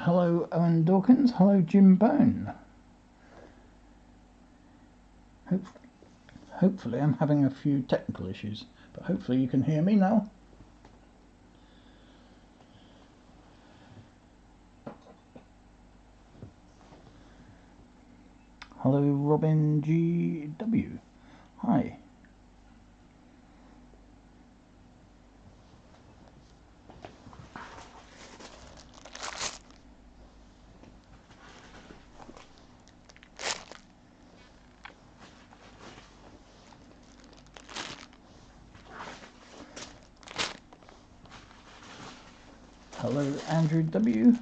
Hello Owen Dawkins. Hello Jim Bone. Hopefully I'm having a few technical issues, but hopefully you can hear me now. Hello Robin GW. Hi. Hello Andrew W.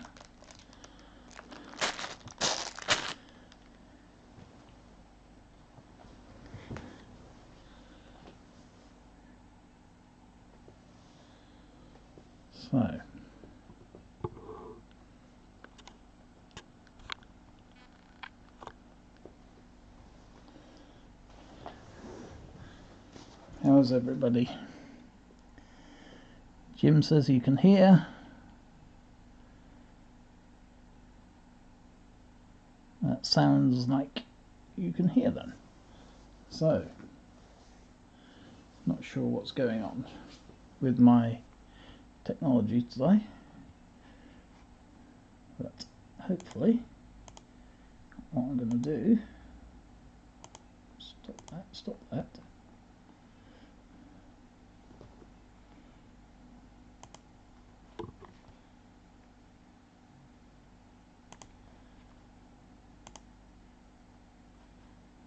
So, how's everybody? Jim says you can hear. That sounds like you can hear them. So, not sure what's going on with my technology today, but hopefully what I'm going to do, stop that.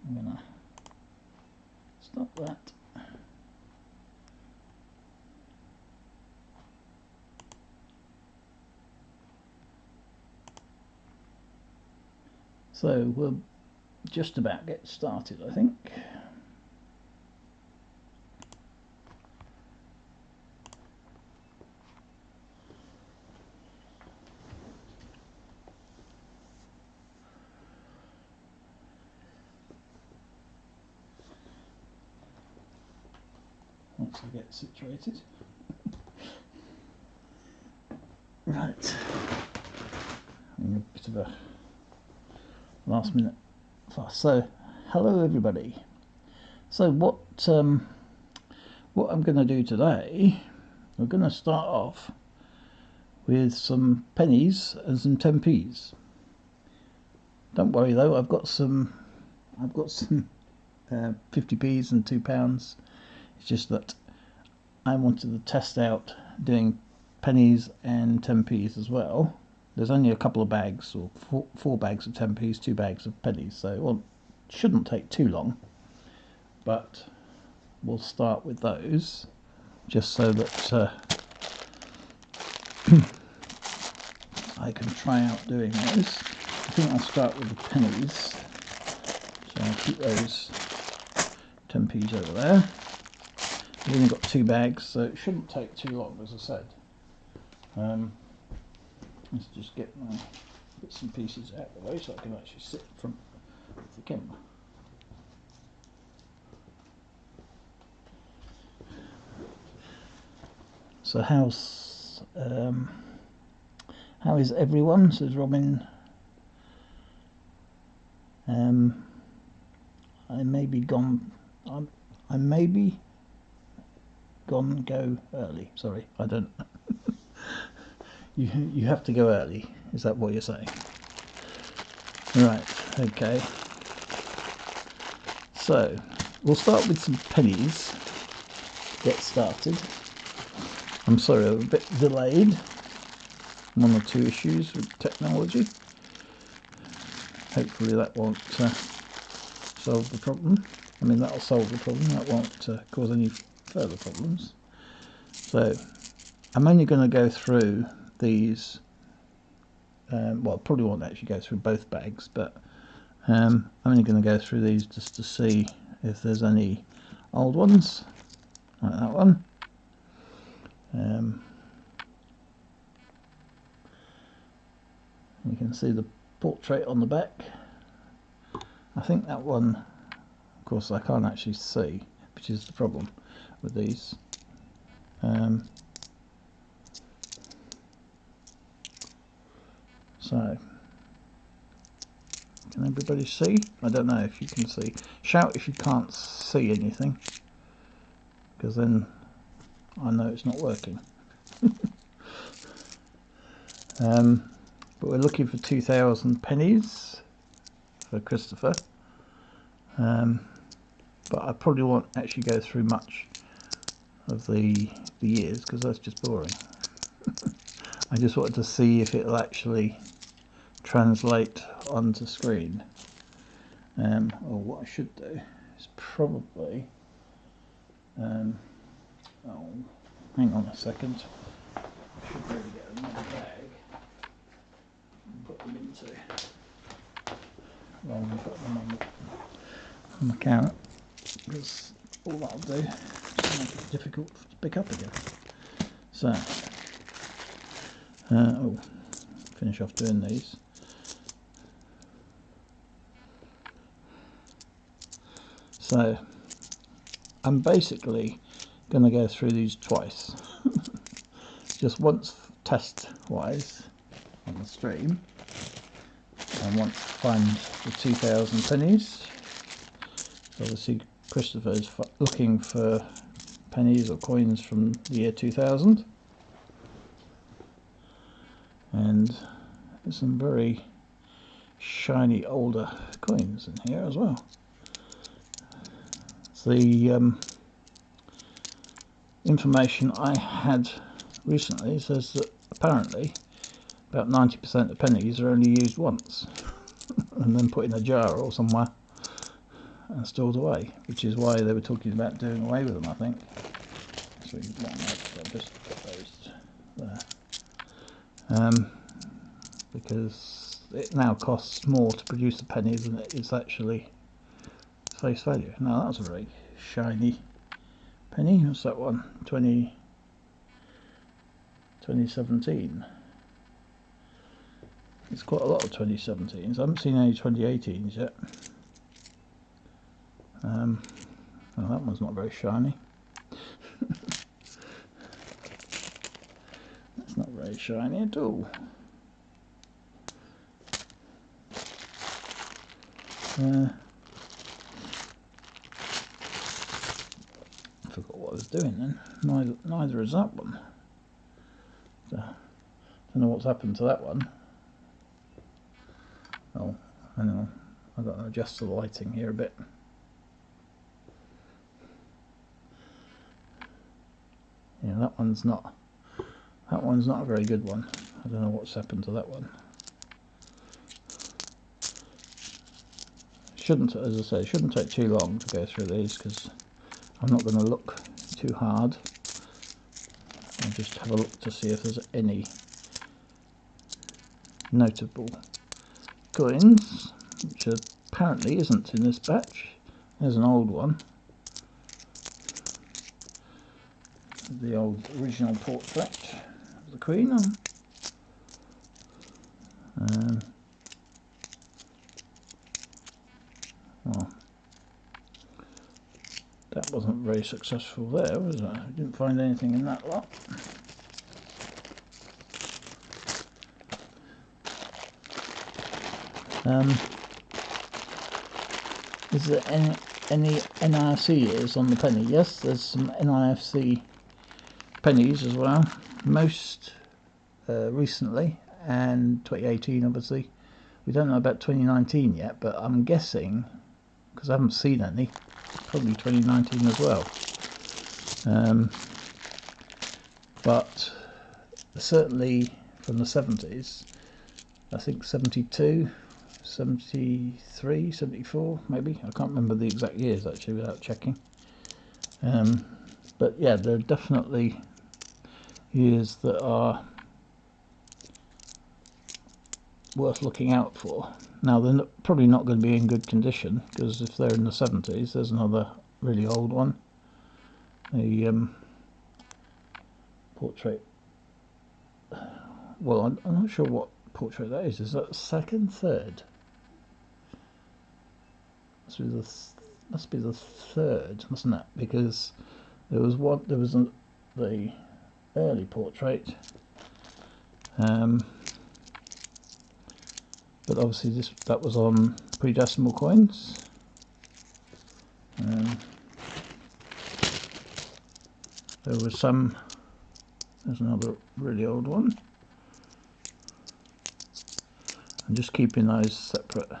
I'm going to stop that. So we'll just about get started, I think. Once I get situated. Right. I'm a bit of a last minute fuss. So, hello everybody. So what I'm going to do today, we're going to start off with some pennies and some 10p's. Don't worry though, I've got some 50p's and £2. It's just that I wanted to test out doing pennies and 10p's as well. There's only a couple of bags, or four bags of 10p's, 2 bags of pennies, so it shouldn't take too long. But we'll start with those, just so that I can try out doing those. I think I'll start with the pennies, so I'll keep those 10p's over there. I've only got 2 bags, so it shouldn't take too long, as I said. Let's just get my bits and pieces out of the way so I can actually sit in front of the camera. So how is everyone? Says Robin. I may be gone. I may be gone. Go early. Sorry, I don't. You have to go early. Is that what you're saying? Right. Okay. So we'll start with some pennies. Get started. I'm sorry, I'm a bit delayed. 1 or 2 issues with technology. Hopefully that won't solve the problem. I mean, that'll solve the problem. That won't cause any further problems. So I'm only going to go through these. Well, probably won't actually go through both bags, but I'm only going to go through these just to see if there's any old ones, like that one. You can see the portrait on the back. I think that one, of course I can't actually see, which is the problem with these. So, can everybody see? I don't know if you can see. Shout if you can't see anything, because then I know it's not working. But we're looking for 2,000 pennies for Christopher. But I probably won't actually go through much of the years, because that's just boring. I just wanted to see if it'll actually translate onto screen. Or what I should do is probably oh, hang on a second, I should really get another bag and put them into, rather than put them on the counter, because all that'll do is make it difficult to pick up again. So finish off doing these. So I'm basically going to go through these twice. Just once test wise on the stream, and once to find the 2,000 pennies. Obviously Christopher is looking for pennies or coins from the year 2000, and there's some very shiny older coins in here as well. The information I had recently says that apparently about 90% of pennies are only used once and then put in a jar or somewhere and stored away, which is why they were talking about doing away with them, I think. So just put those there. Because it now costs more to produce the pennies than it is actually face value. Now that's a very shiny penny. What's that one? 2017. There's quite a lot of 2017s. I haven't seen any 2018s yet. Well, that one's not very shiny. That's not very shiny at all. I forgot what I was doing then. Neither is that one. So, don't know what's happened to that one. Oh, hang on. I've got to adjust the lighting here a bit. Yeah, that one's not a very good one. I don't know what's happened to that one. Shouldn't, as I say, it shouldn't take too long to go through these, because I'm not going to look too hard. I'll just have a look to see if there's any notable coins, which apparently isn't in this batch. There's an old one. The old original portrait of the Queen. Well, that wasn't very successful there, was it? I didn't find anything in that lot. Is there any NIFC years on the penny? Yes, there's some NIFC pennies as well. Most recently, and 2018 obviously. We don't know about 2019 yet, but I'm guessing, because I haven't seen any, probably 2019 as well. But certainly from the 70s, I think 72, 73, 74 maybe. I can't remember the exact years actually without checking. But yeah, there are definitely years that are worth looking out for. Now they're probably not going to be in good condition, because if they're in the 70s, there's another really old one. The portrait, well, I'm not sure what portrait that is. Is that second, third? Must be the third, mustn't it? Because there was the early portrait, but obviously that was on pre-decimal coins. There was some. There's another really old one. I'm just keeping those separate.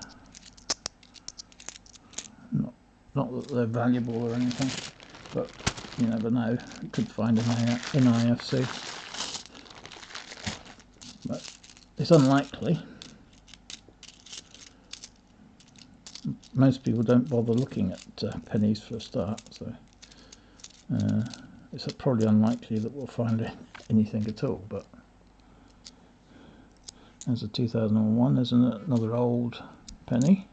Not that they're valuable or anything, but you never know. You could find an IFC, but it's unlikely. Most people don't bother looking at pennies for a start, so it's probably unlikely that we'll find anything at all. But there's a 2001. There's another old penny.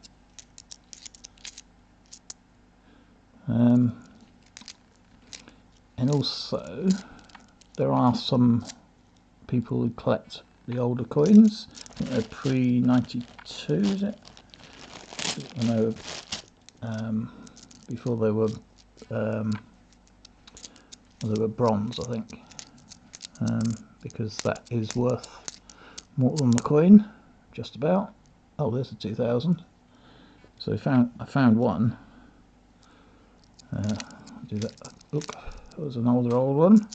And also there are some people who collect the older coins. I think they're pre-92, is it? I know before they were bronze, I think, because that is worth more than the coin, just about. Oh, there's a 2000. So I found one. Do that. Look, that was an old one.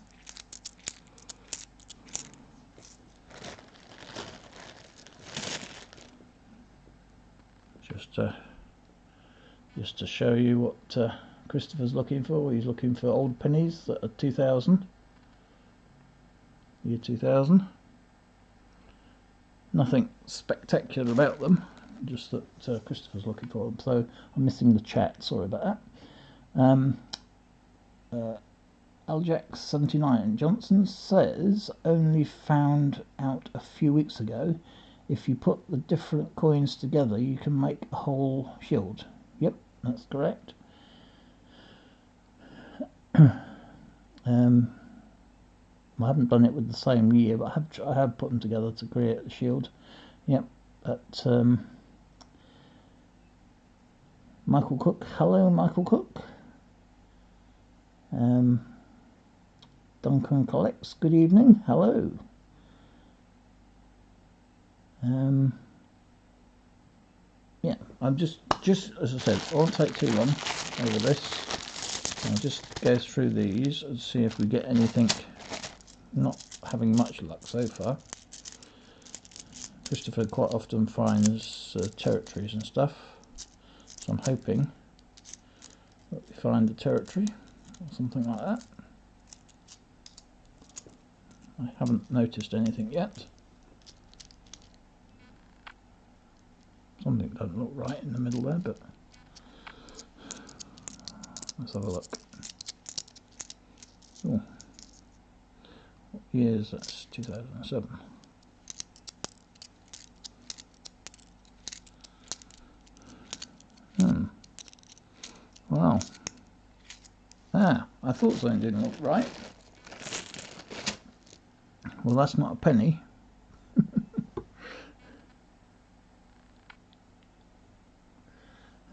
Just to show you what Christopher's looking for. He's looking for old pennies that are 2000, year 2000. Nothing spectacular about them, just that Christopher's looking for them. So I'm missing the chat. Sorry about that. Aljax79 Johnson says, only found out a few weeks ago, if you put the different coins together you can make a whole shield. Yep, that's correct. I haven't done it with the same year, but I have put them together to create the shield. Yep, but Michael Cook, hello Michael Cook. Duncan Collects, good evening, hello. Yeah, I'm just as I said, I won't take too long over this. I'll just go through these and see if we get anything. Not having much luck so far. Christopher quite often finds territories and stuff, so I'm hoping that we find a territory or something like that. I haven't noticed anything yet. Something doesn't look right in the middle there, but let's have a look. Oh, what years? That's 2007. Wow. I thought something didn't look right. Well, that's not a penny.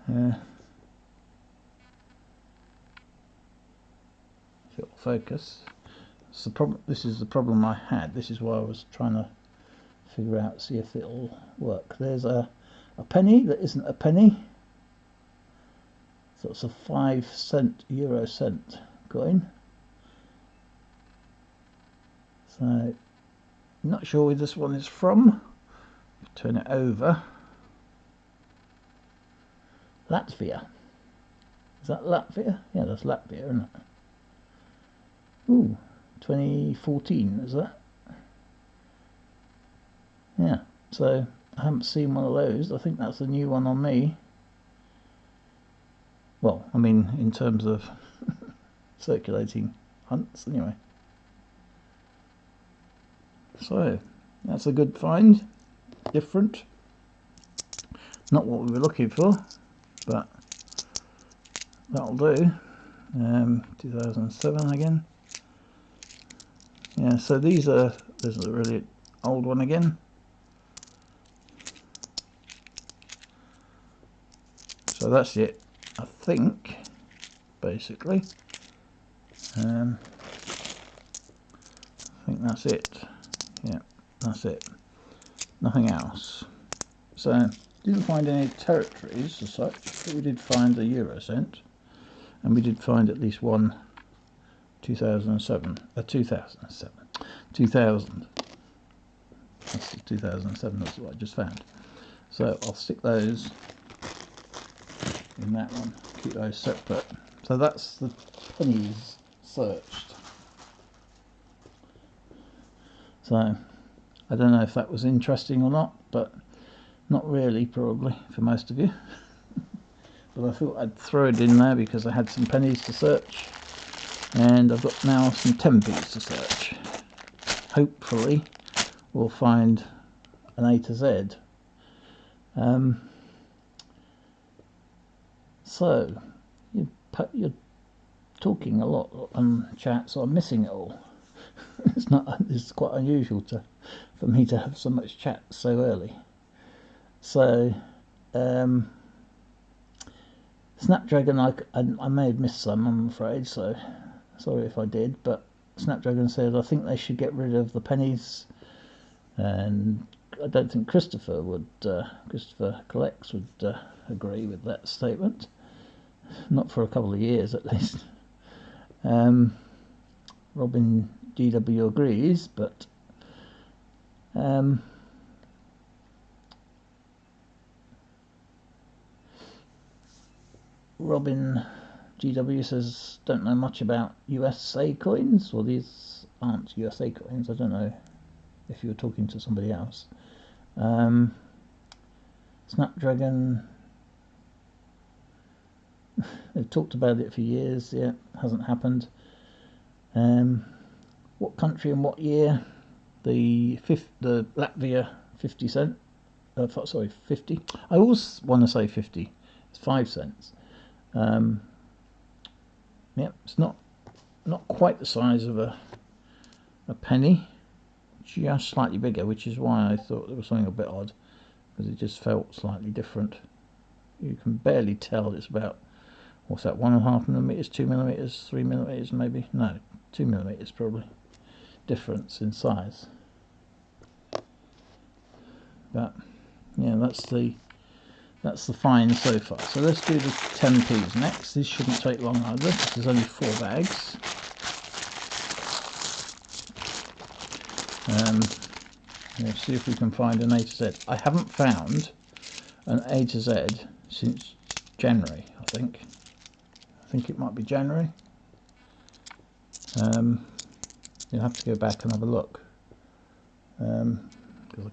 If it'll focus. It's the problem. This is the problem I had. This is why I was trying to figure out, see if it'll work. There's a penny that isn't a penny. So it's a 5-cent euro cent coin. So I'm not sure where this one is from. Turn it over. Latvia. Is that Latvia? Yeah, that's Latvia, isn't it? Ooh, 2014, is that? Yeah, so I haven't seen one of those. I think that's a new one on me. Well, I mean, in terms of circulating hunts, anyway. So, that's a good find. Different. Not what we were looking for, but that'll do. 2007 again. Yeah, so there's a really old one again. So that's it, I think, basically. I think that's it. Yeah, that's it. Nothing else. So didn't find any territories as such, but we did find a euro cent, and we did find at least one 2007. That's the 2007, that's what I just found. So I'll stick those in that one, keep those separate. So that's the pennies searched. So I don't know if that was interesting or not, but not really, probably, for most of you. But I thought I'd throw it in there because I had some pennies to search, and I've got now some 10p's to search. Hopefully we'll find an A to Z. So you're talking a lot on chat, so I'm missing it all. It's quite unusual for me to have so much chat so early. So Snapdragon, I may have missed some, I'm afraid, so sorry if I did, but Snapdragon said I think they should get rid of the pennies, and I don't think Christopher Collects would agree with that statement, not for a couple of years at least. Robin GW agrees, but Robin GW says don't know much about USA coins. Well, these aren't USA coins. I don't know if you were talking to somebody else. Snapdragon, they've talked about it for years. Yeah, hasn't happened. What country and what year? The Latvia 50 cent. Sorry, 50. I always want to say 50. It's 5 cents. Yeah, it's not quite the size of a penny, just slightly bigger, which is why I thought there was something a bit odd, because it just felt slightly different. You can barely tell it's about, what's that, 1.5 millimeters, 2 millimeters, 3 millimeters maybe? No, 2 millimeters probably difference in size. But yeah, that's the find so far. So let's do the 10p's next. This shouldn't take long either. This is only 4 bags. Let's see if we can find an A to Z. I haven't found an A to Z since January, I think. I think it might be January. You'll have to go back and have a look, because I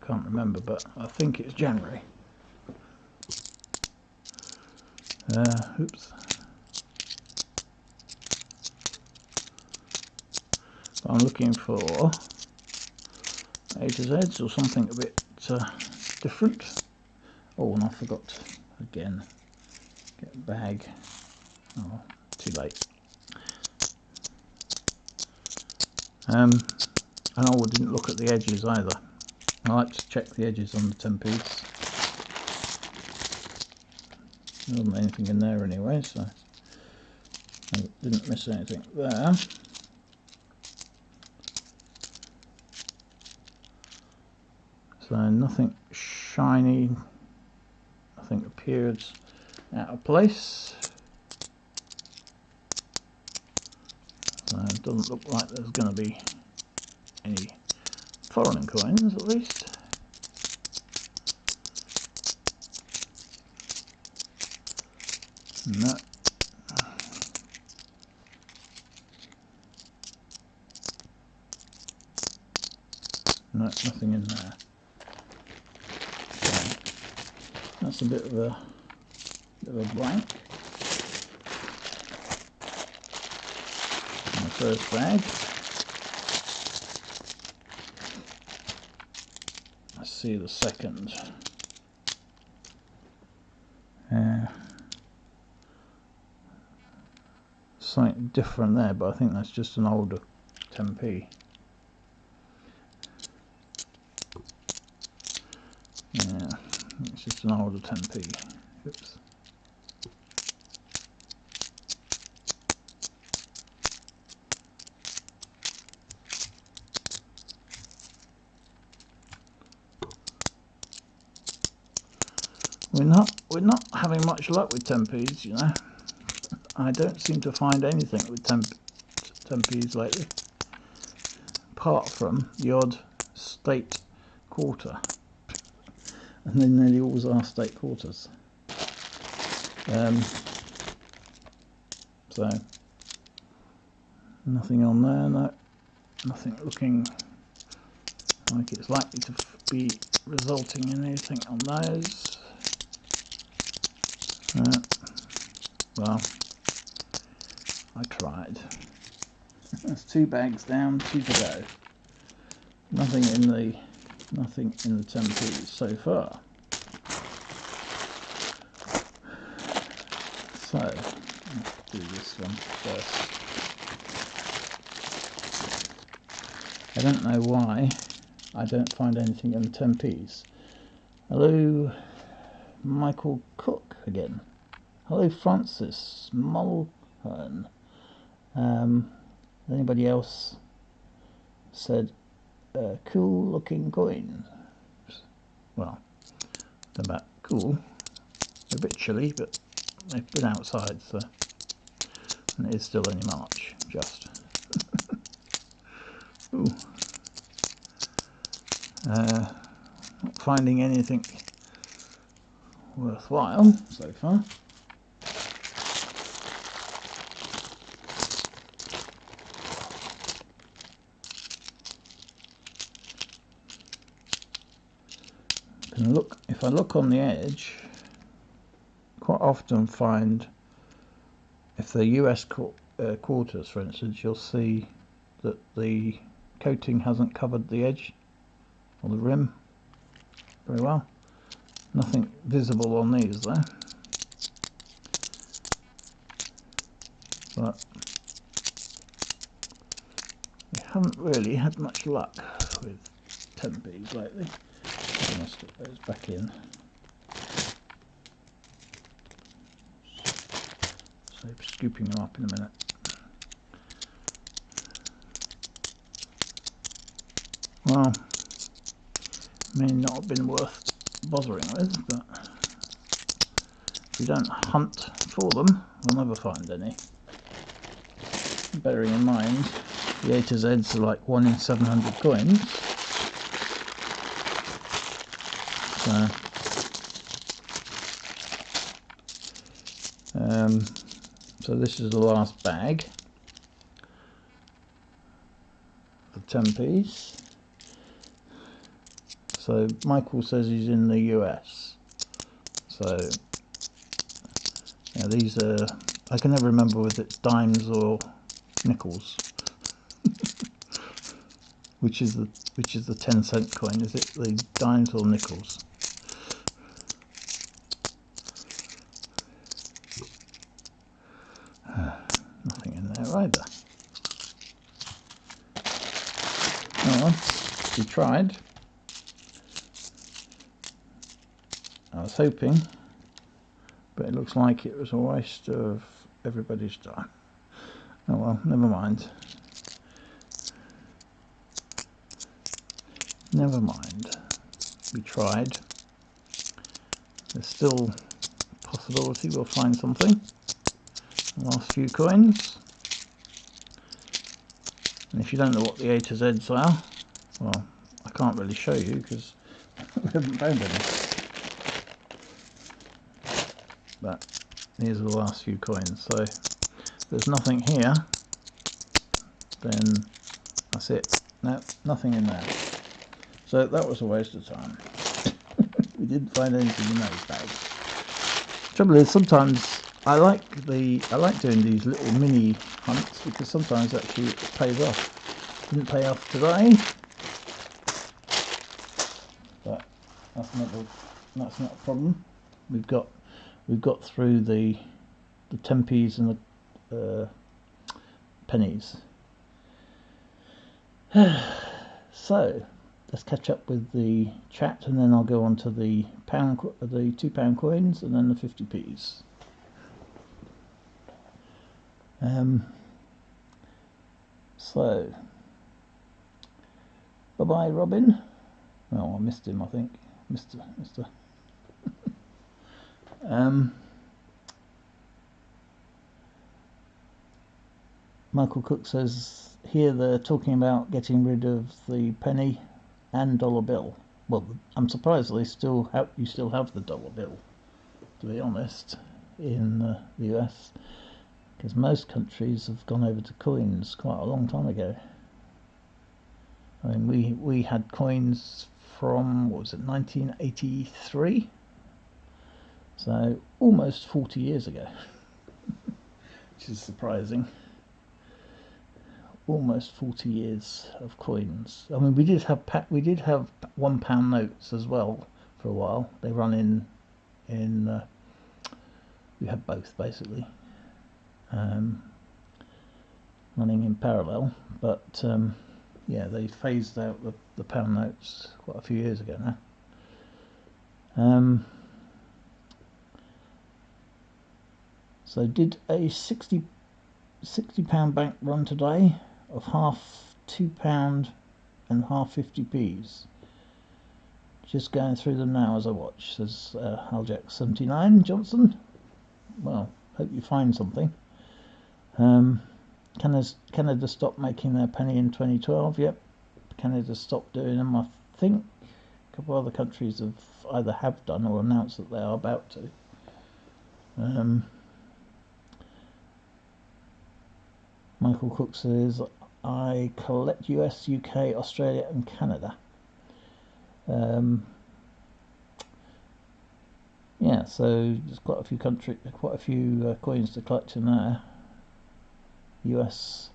can't remember, but I think it's January. Oops. I'm looking for A to Z's or something a bit different. Oh, and I forgot again. Get a bag. Oh, too late. And I didn't look at the edges either. I like to check the edges on the 10p's. There wasn't anything in there anyway, so I didn't miss anything there. So nothing shiny, nothing appears out of place. So it doesn't look like there's going to be any foreign coins, at least. No. No, nothing in there. So that's a bit of a blank. My first bag. Let's see the second. Something different there, but I think that's just an older 10p. Yeah, it's just an older 10p. Oops. we're not having much luck with 10p's, you know. I don't seem to find anything with 10p's lately, apart from the odd state quarter, and they nearly always are state quarters. So nothing on there, no, nothing looking like it's likely to be resulting in anything on those. Well, I tried. That's 2 bags down, 2 to go. Nothing in the 10p's so far. So let's do this one first. I don't know why I don't find anything in the 10p's. Hello, Michael Cook again. Hello, Francis Mulhern. Anybody else said cool looking coins? Well, they're about cool. They're a bit chilly, but they've been outside, so, and it is still only March, just. Ooh. Not finding anything worthwhile so far. If I look on the edge, quite often find, if they're US quarters, for instance, you'll see that the coating hasn't covered the edge or the rim very well. Nothing visible on these though, but we haven't really had much luck with 10p's lately. I'm going to stick those back in. So scooping them up in a minute. Well, may not have been worth bothering with, but if you don't hunt for them, we'll never find any. Bearing in mind, the A to Z's are like 1 in 700 coins. So this is the last bag, the 10p's. So Michael says he's in the US. So yeah, these are, I can never remember whether it's dimes or nickels. which is the 10-cent coin? Is it the dimes or nickels? Nothing in there either. Oh well, we tried. I was hoping, but it looks like it was a waste of everybody's time. Oh well, never mind. Never mind. We tried. There's still a possibility we'll find something. The last few coins. And if you don't know what the A to Z's are, well, I can't really show you because we haven't found any. But these are the last few coins. So if there's nothing here, then that's it. No, nothing in there. So that was a waste of time. We didn't find anything in those bags. Trouble is, sometimes I like doing these little mini hunts because sometimes actually it pays off. Didn't pay off today, but that's not a problem. We've got through the 10p's and the pennies. So let's catch up with the chat, and then I'll go on to the £2 coins, and then the 50p's. So bye bye, Robin. Oh, I missed him. I think Mr. Michael Cook says here they're talking about getting rid of the penny and dollar bill. Well, I'm surprised you still have the dollar bill, to be honest, in the US, because most countries have gone over to coins quite a long time ago. I mean, we had coins from, what was it, 1983? So almost 40 years ago, which is surprising. Almost 40 years of coins. I mean, we did have £1 notes as well for a while. They run in we had both basically, running in parallel. But yeah, they phased out the pound notes quite a few years ago now. So did a £60 bank run today of half £2 and half 50p's. Just going through them now as I watch, says Aljack79 Johnson. Well, hope you find something. Canada stopped making their penny in 2012. Yep, Canada stopped doing them. I think a couple of other countries either have done or announced that they are about to. Michael Cook says, I collect US, UK, Australia and Canada. Yeah, so there's quite a few coins to collect in there. US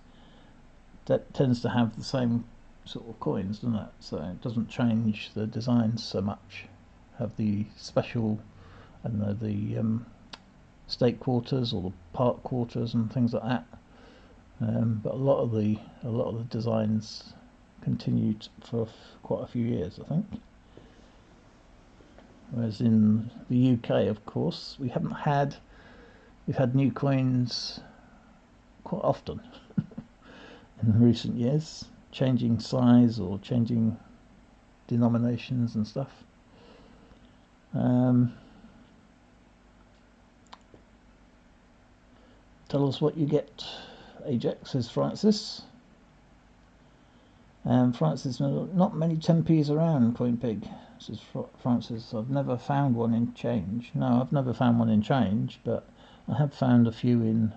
that tends to have the same sort of coins, doesn't it? So it doesn't change the designs so much. Have the special, I don't know, the state quarters or the park quarters and things like that. But a lot of the designs continued for quite a few years, I think. Whereas in the UK, of course, we've had new coins quite often in recent years, changing size or changing denominations and stuff. Tell us what you get, Ajax, says Francis. Francis, not many 10p's around, CoinPig, says Francis. I've never found one in change. No, I've never found one in change, but I have found a few in,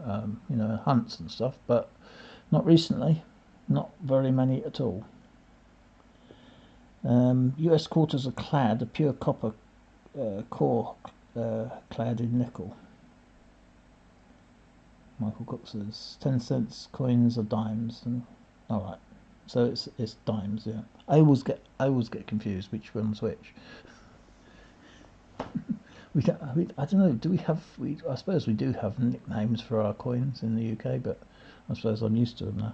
hunts and stuff, but not recently. Not very many at all. US quarters are clad, a pure copper core clad in nickel. Michael Cook says 10 cents coins are dimes, and all right. So it's dimes, yeah. I always get confused which one's which. I don't know. Do we have? I suppose we do have nicknames for our coins in the UK, but I suppose I'm used to them now.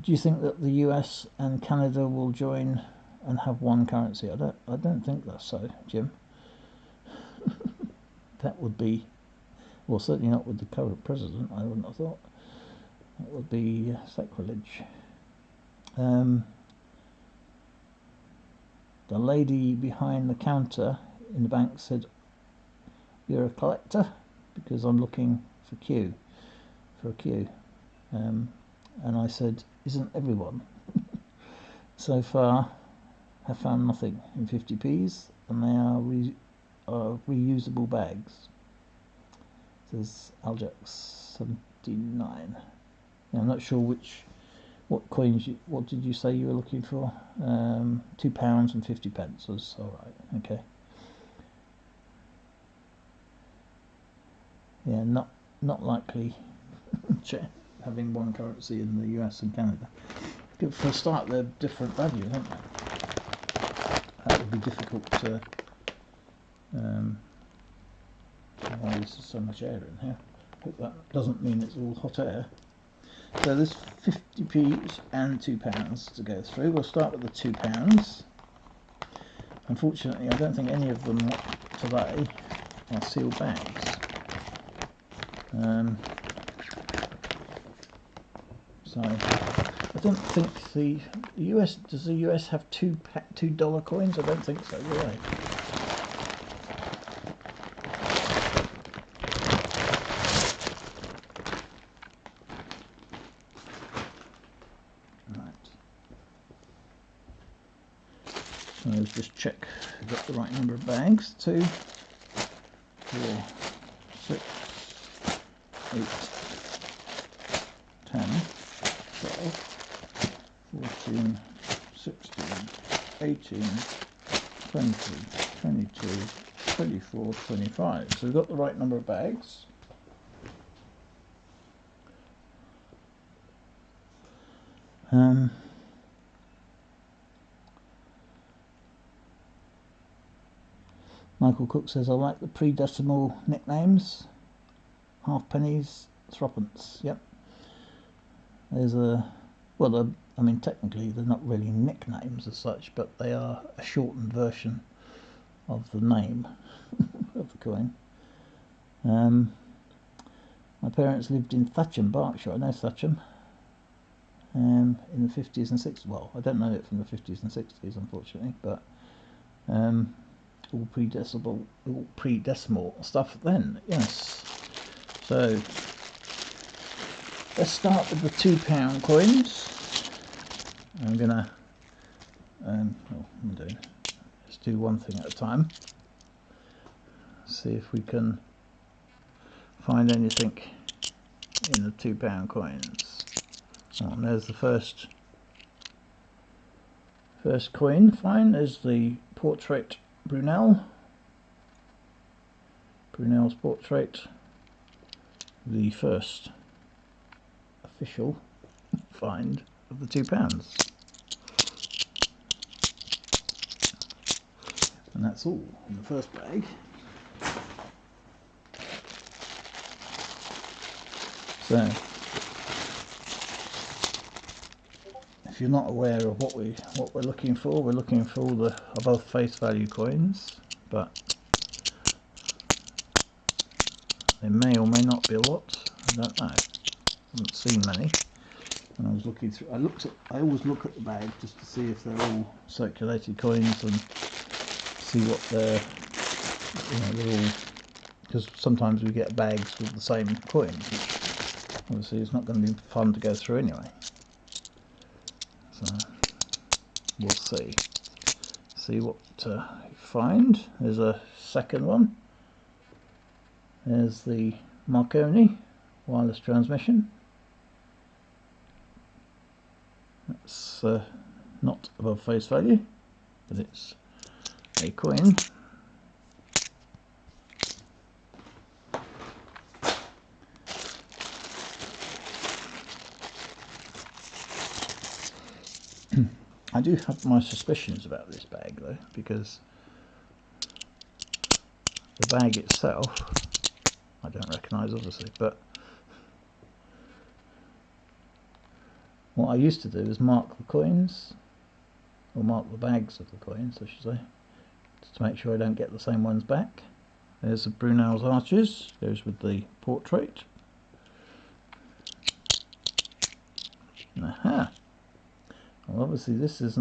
Do you think that the US and Canada will join and have one currency? I don't think that's so, Jim. That would be, well, certainly not with the current president. I wouldn't have thought. That would be sacrilege. The lady behind the counter in the bank said, "You're a collector?" Because I'm looking for a queue. And I said, "Isn't everyone?" So far, have found nothing in 50p's, and they are reusable bags. Says Aljax79. I'm not sure what coins what did you say you were looking for? £2 and 50p was alright, okay. Yeah, not likely having one currency in the US and Canada. For a start, they're different values, aren't they? That would be difficult to why there's so much air in here. Hope that doesn't mean it's all hot air. So there's 50p's and £2 to go through. We'll start with the £2. Unfortunately, I don't think any of them today are sealed bags. So I don't think the US, does the US have $2 coins? I don't think so, do they? So let's just check we've got the right number of bags. 2, 4, 6, 8, 10, 12, 14, 16, 18, 20, 22, 24, 25. So we've got the right number of bags. Michael Cook says, I like the pre-decimal nicknames. Halfpennies, threepence. Yep. There's a, well, I mean, technically they're not really nicknames as such, but they are a shortened version of the name of the coin. My parents lived in Thatcham, Berkshire. I know Thatcham. In the 50s and 60s. Well, I don't know it from the 50s and 60s, unfortunately, but all pre-decimal stuff then. Yes. So let's start with the £2 coins. I'm gonna let's do one thing at a time. See if we can find anything in the £2 coins. Oh, and there's the first coin. Fine. There's the portrait Brunel's portrait, the first official find of the £2. And that's all in the first bag. So, if you're not aware of what we're looking for, we're looking for all the above face value coins, but there may or may not be a lot. I don't know. I haven't seen many. When I was looking through, I always look at the bag just to see if they're all circulated coins and see what they're all, because sometimes we get bags with the same coins, which obviously is not going to be fun to go through anyway. So we'll see what you find. There's a second one. There's the Marconi wireless transmission. That's not above face value, but it's a coin. I do have my suspicions about this bag though, because the bag itself I don't recognise obviously, but what I used to do is mark the coins, or mark the bags of the coins I should say, just to make sure I don't get the same ones back. There's the Brunel's arches, goes with the portrait. Aha! Well, obviously this is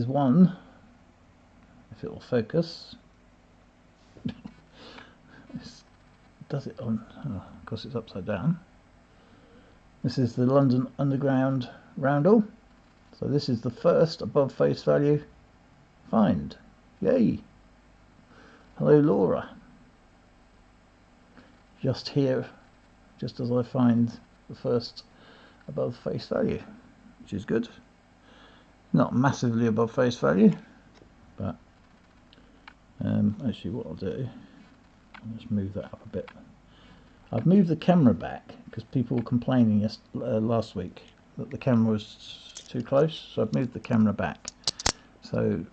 one, if it will focus. Does it on, oh, of course it's upside down. This is the London Underground roundel. So this is the first above face value find. Yay! Hello Laura. Just here, just as I find the first above face value, which is good. Not massively above face value, but actually what I'll do, I'll just move that up a bit. I've moved the camera back because people were complaining last week that the camera was too close, so I've moved the camera back. So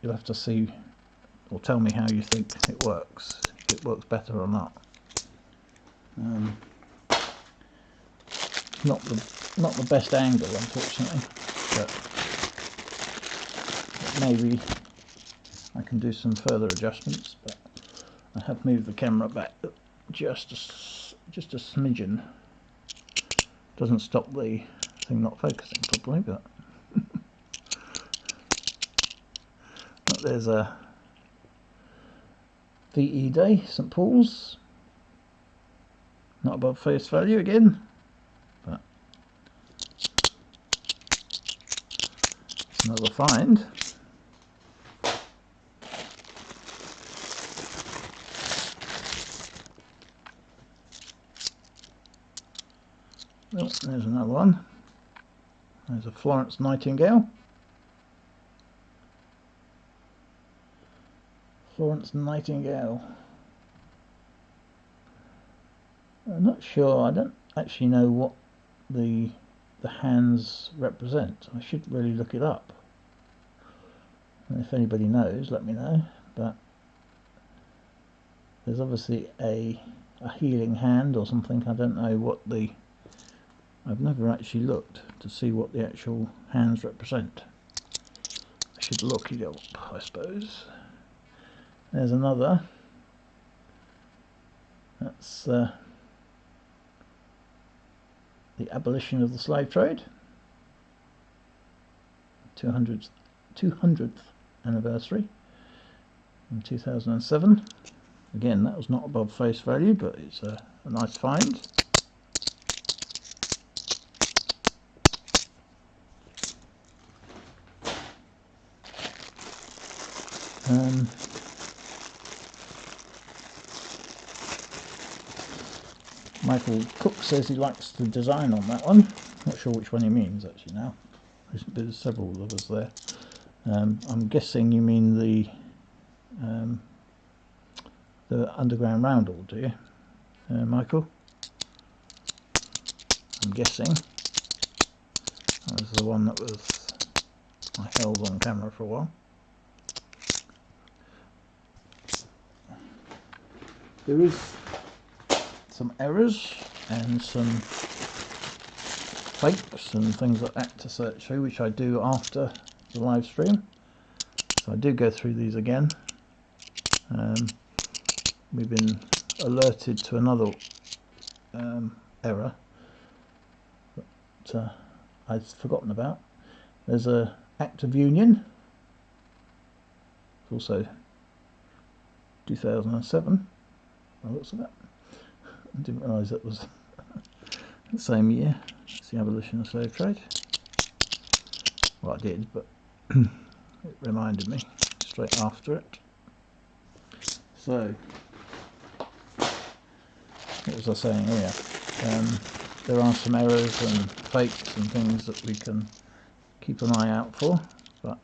you'll have to see or tell me how you think it works, if it works better or not. Not the best angle, unfortunately, but maybe I can do some further adjustments. But I have moved the camera back just a smidgen. Doesn't stop the thing not focusing properly, but there's a VE Day, St Paul's. Not above face value again, but Another find. Oh, there's another one. There's a Florence Nightingale. Florence Nightingale. I'm not sure. I don't actually know what the hands represent. I should really look it up. And if anybody knows, let me know. But there's obviously a healing hand or something. I don't know what the... I've never actually looked to see what the actual hands represent. I should look it up, I suppose. There's another. That's the abolition of the slave trade. 200th anniversary in 2007. Again, that was not above face value, but it's a nice find. Michael Cook says he likes the design on that one. Not sure which one he means actually now. There's several of us there. I'm guessing you mean the underground roundel, do you, Michael? I'm guessing that was the one that I held on camera for a while. There is some errors and some fakes and things like that to search through, which I do after the live stream. So I do go through these again. We've been alerted to another error that I'd forgotten about. There's a Act of Union. It's also 2007. By the looks of it. I didn't realise it was the same year as the abolition of slave trade. Well, I did, but it reminded me straight after it. So, what was I saying? Oh yeah, there are some errors and fakes and things that we can keep an eye out for, but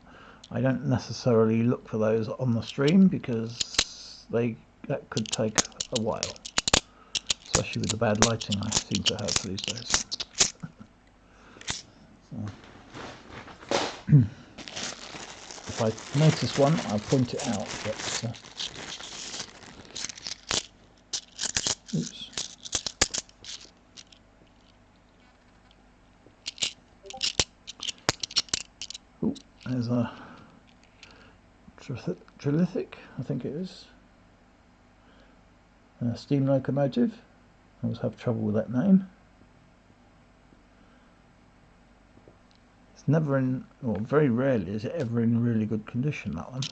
I don't necessarily look for those on the stream because that could take a while, especially with the bad lighting I seem to have these days. So, if I notice one, I'll point it out. But, oops. Oh, there's a Trilithic, I think it is. A steam locomotive. I always have trouble with that name. It's never in, or very rarely is it ever in really good condition, that one.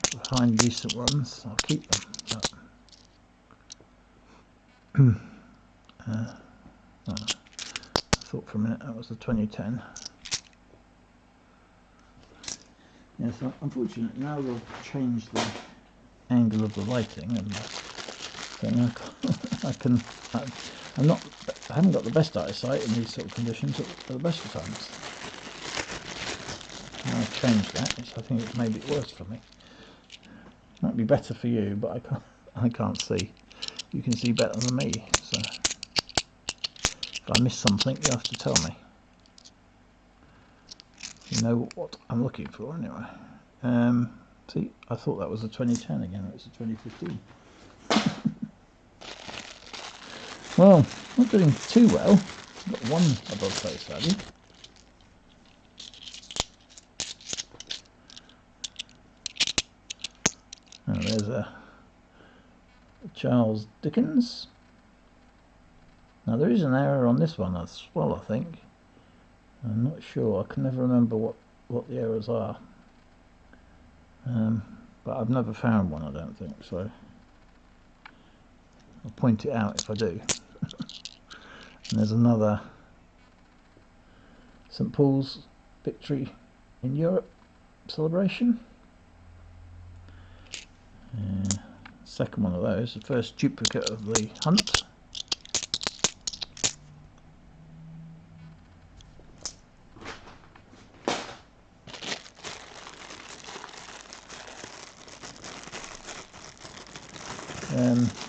If I find decent ones, I'll keep them. But, I thought for a minute that was the 2010. Yes, unfortunately now they've changed the angle of the lighting, and then I haven't got the best eyesight in these sort of conditions at the best of times. Now I've changed that, I think it's made it worse for me. Might be better for you, but I can't see. You can see better than me, so if I miss something, you have to tell me. You know what I'm looking for anyway. See, I thought that was a 2010 again, it's a 2015. Well, not doing too well. I've got one above face value. Oh, there's a Charles Dickens. Now there is an error on this one as well, I think. I'm not sure, I can never remember what the errors are. But I've never found one, I don't think, so I'll point it out if I do. And there's another St Paul's victory in Europe celebration. Second one of those, the first duplicate of the hunt.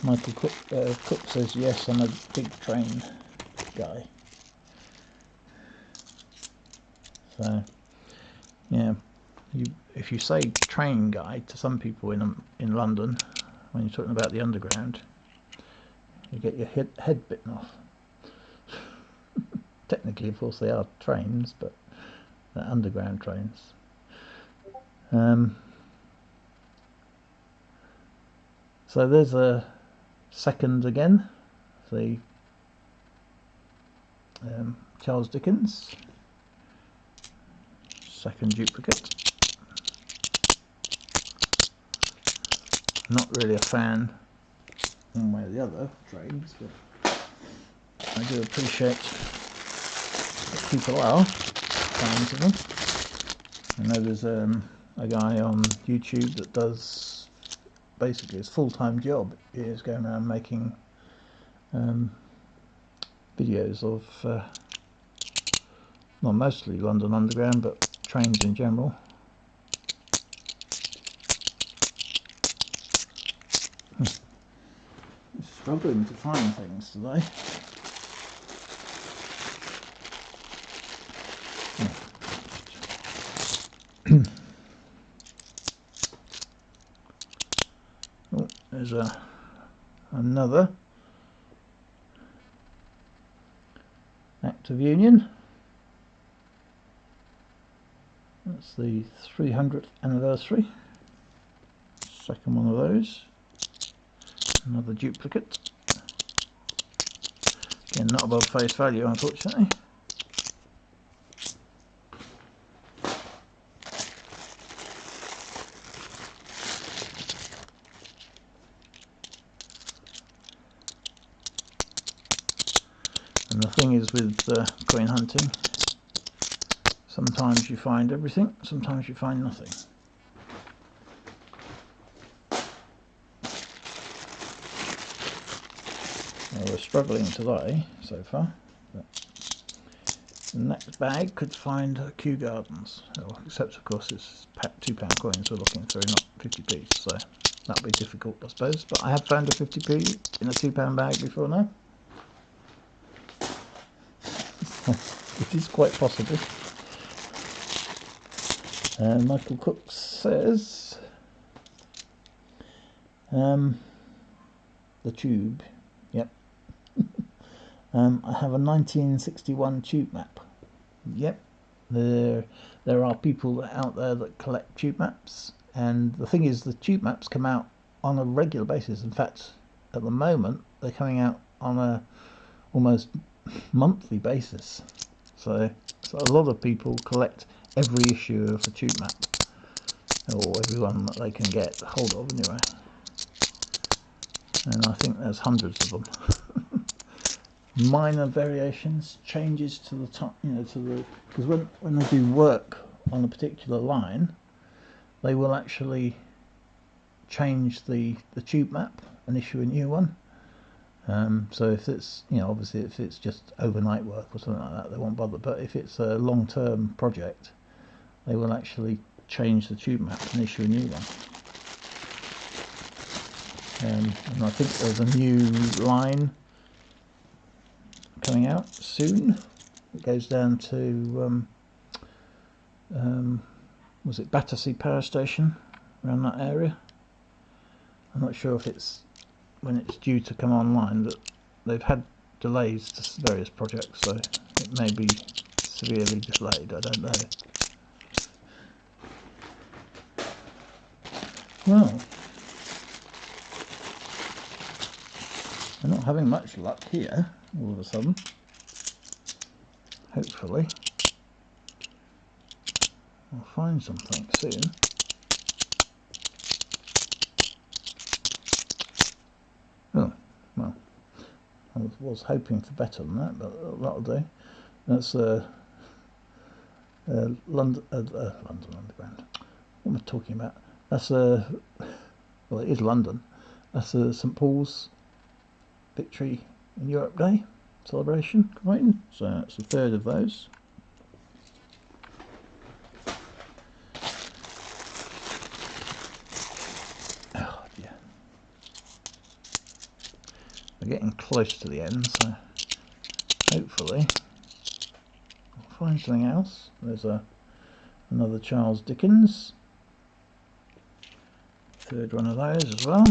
Michael Cook says, yes, I'm a big train guy. So, yeah, if you say train guy to some people in London, when you're talking about the underground, you get your head bitten off. Technically, of course, they are trains, but they're underground trains. So there's a second again, the Charles Dickens, second duplicate. Not really a fan one way or the other of trains, but I do appreciate that people are fans of them. I know there's a guy on YouTube that does basically his full-time job is going around making videos of well, mostly London Underground, but trains in general. I'm struggling to find things today. Oh, there's another Act of Union. That's the 300th anniversary. Second one of those. Another duplicate. Again, not above face value, unfortunately. And the thing is with coin hunting, sometimes you find everything, sometimes you find nothing. Well, we're struggling today so far, but the next bag could find Kew Gardens, except of course it's £2 coins we're looking through, not 50p, so that'll be difficult I suppose, but I have found a 50p in a £2 bag before now. It is quite possible. Michael Cook says the tube. Yep. I have a 1961 tube map. Yep. There are people out there that collect tube maps, and the thing is, the tube maps come out on a regular basis. In fact, at the moment they're coming out on a almost monthly basis. So a lot of people collect every issue of the tube map, or every one that they can get hold of anyway. And I think there's hundreds of them. Minor variations, changes to the top, because when they do work on a particular line, they will actually change the tube map and issue a new one. So if it's, obviously if it's just overnight work or something like that, they won't bother. But if it's a long-term project, they will actually change the tube map and issue a new one. And I think there's a new line coming out soon. It goes down to was it Battersea Power Station, around that area. I'm not sure if it's when it's due to come online, that they've had delays to various projects, so it may be severely delayed, I don't know. Well, we're not having much luck here all of a sudden. Hopefully I'll find something soon. Oh, well, I was hoping for better than that, but that'll do. That's London Underground. What am I talking about? That's well, it is London. That's a St Paul's Victory in Europe Day celebration coin. So it's a third of those. Oh dear. We're getting close to the end, so hopefully I'll find something else. There's another Charles Dickens. Third one of those as well.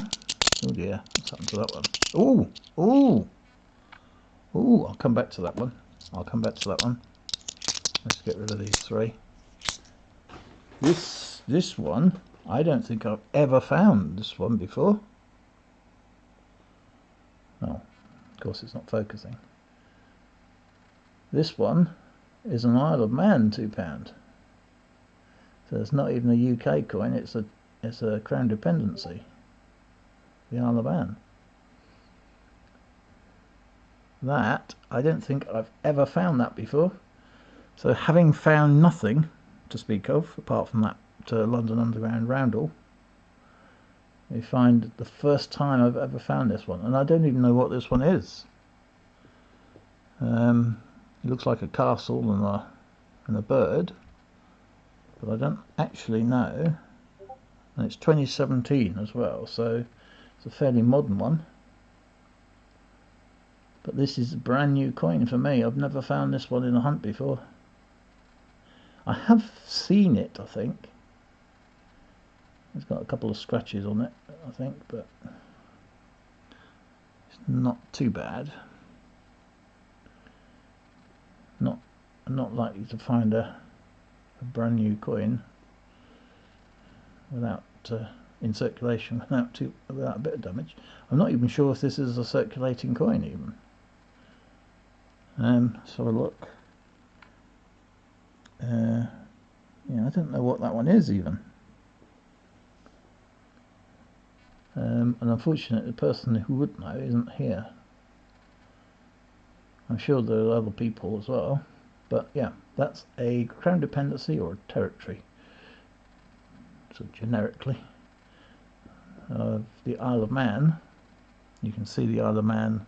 Oh dear, what's happened to that one? Oh, oh, oh! I'll come back to that one. I'll come back to that one. Let's get rid of these three. This one, I don't think I've ever found this one before. Oh, of course it's not focusing. This one is an Isle of Man £2. So it's not even a UK coin. It's a Crown Dependency. The Isle of Man. That, I don't think I've ever found that before. So having found nothing to speak of apart from that London Underground roundel, we find the first time I've ever found this one, and I don't even know what this one is. It looks like a castle and a bird, but I don't actually know. And it's 2017 as well, so it's a fairly modern one. But this is a brand new coin for me. I've never found this one in a hunt before. I have seen it, I think. It's got a couple of scratches on it, I think, but it's not too bad. Not likely to find a brand new coin without in circulation without a bit of damage. I'm not even sure if this is a circulating coin even. Let's have a look. Yeah, I don't know what that one is even. And unfortunately the person who would know isn't here. I'm sure there are other people as well, but yeah, that's a Crown Dependency or a territory, so generically, of the Isle of Man. You can see the Isle of Man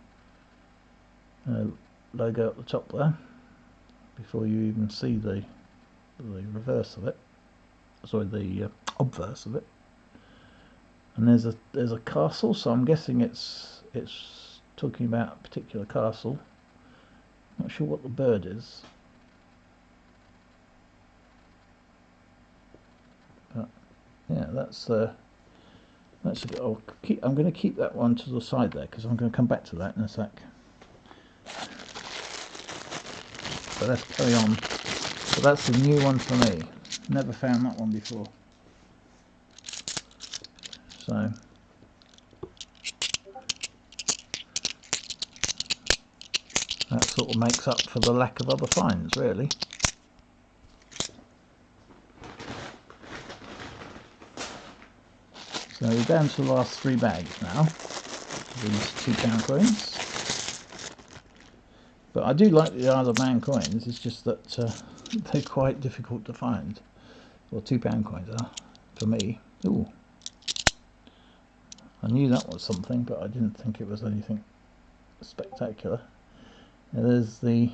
logo at the top there before you even see the reverse of it, sorry, the obverse of it. And there's a castle, so I'm guessing it's talking about a particular castle. Not sure what the bird is, but yeah, that's I'm going to keep that one to the side there because I'm going to come back to that in a sec. So let's carry on. So that's the new one for me. Never found that one before. So that sort of makes up for the lack of other finds, really. So we're down to the last 3 bags now, these £2 coins. But I do like the Isle of Man coins, it's just that they're quite difficult to find. Well, £2 coins are, for me. Ooh. I knew that was something, but I didn't think it was anything spectacular. Now there's the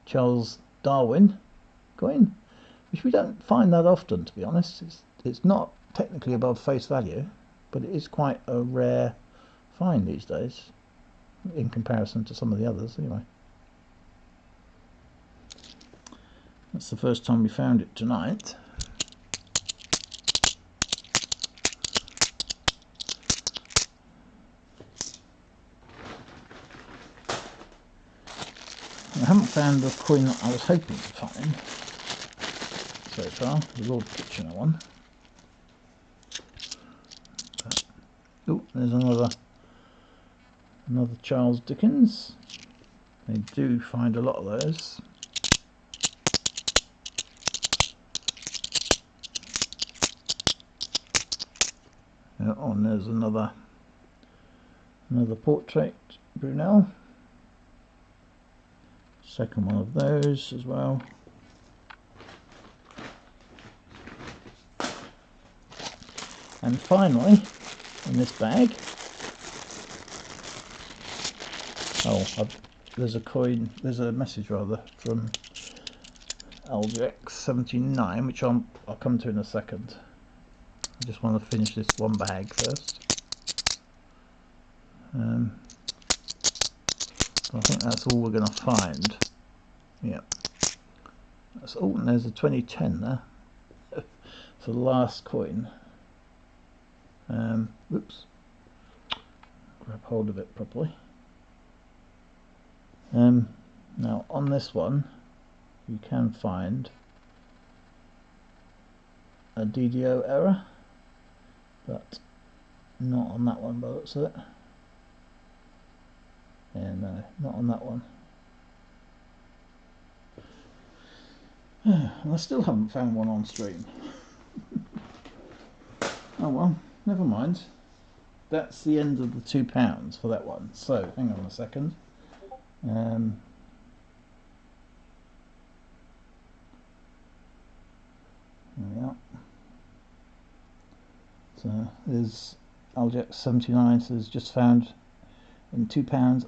Charles Darwin coin, which we don't find that often, to be honest. It's not technically above face value, but it is quite a rare find these days in comparison to some of the others anyway. That's the first time we found it tonight. I haven't found the coin that I was hoping to find so far, the Lord Kitchener one. Oh, there's another Charles Dickens. They do find a lot of those. Oh, and there's another portrait Brunel. Second one of those as well. And finally, in this bag, there's a message rather from LGX79, which I'll come to in a second. I just want to finish this one bag first. I think that's all we're going to find. Yep. That's all. And there's a 2010 there. It's the last coin. Oops. Grab hold of it properly. Now on this one, you can find a DDO error, but not on that one by the looks of it. Yeah, no, not on that one. I still haven't found one on stream. Oh well, never mind. That's the end of the £2 for that one. So hang on a second. There we are. So there's LGX79 says just found in £2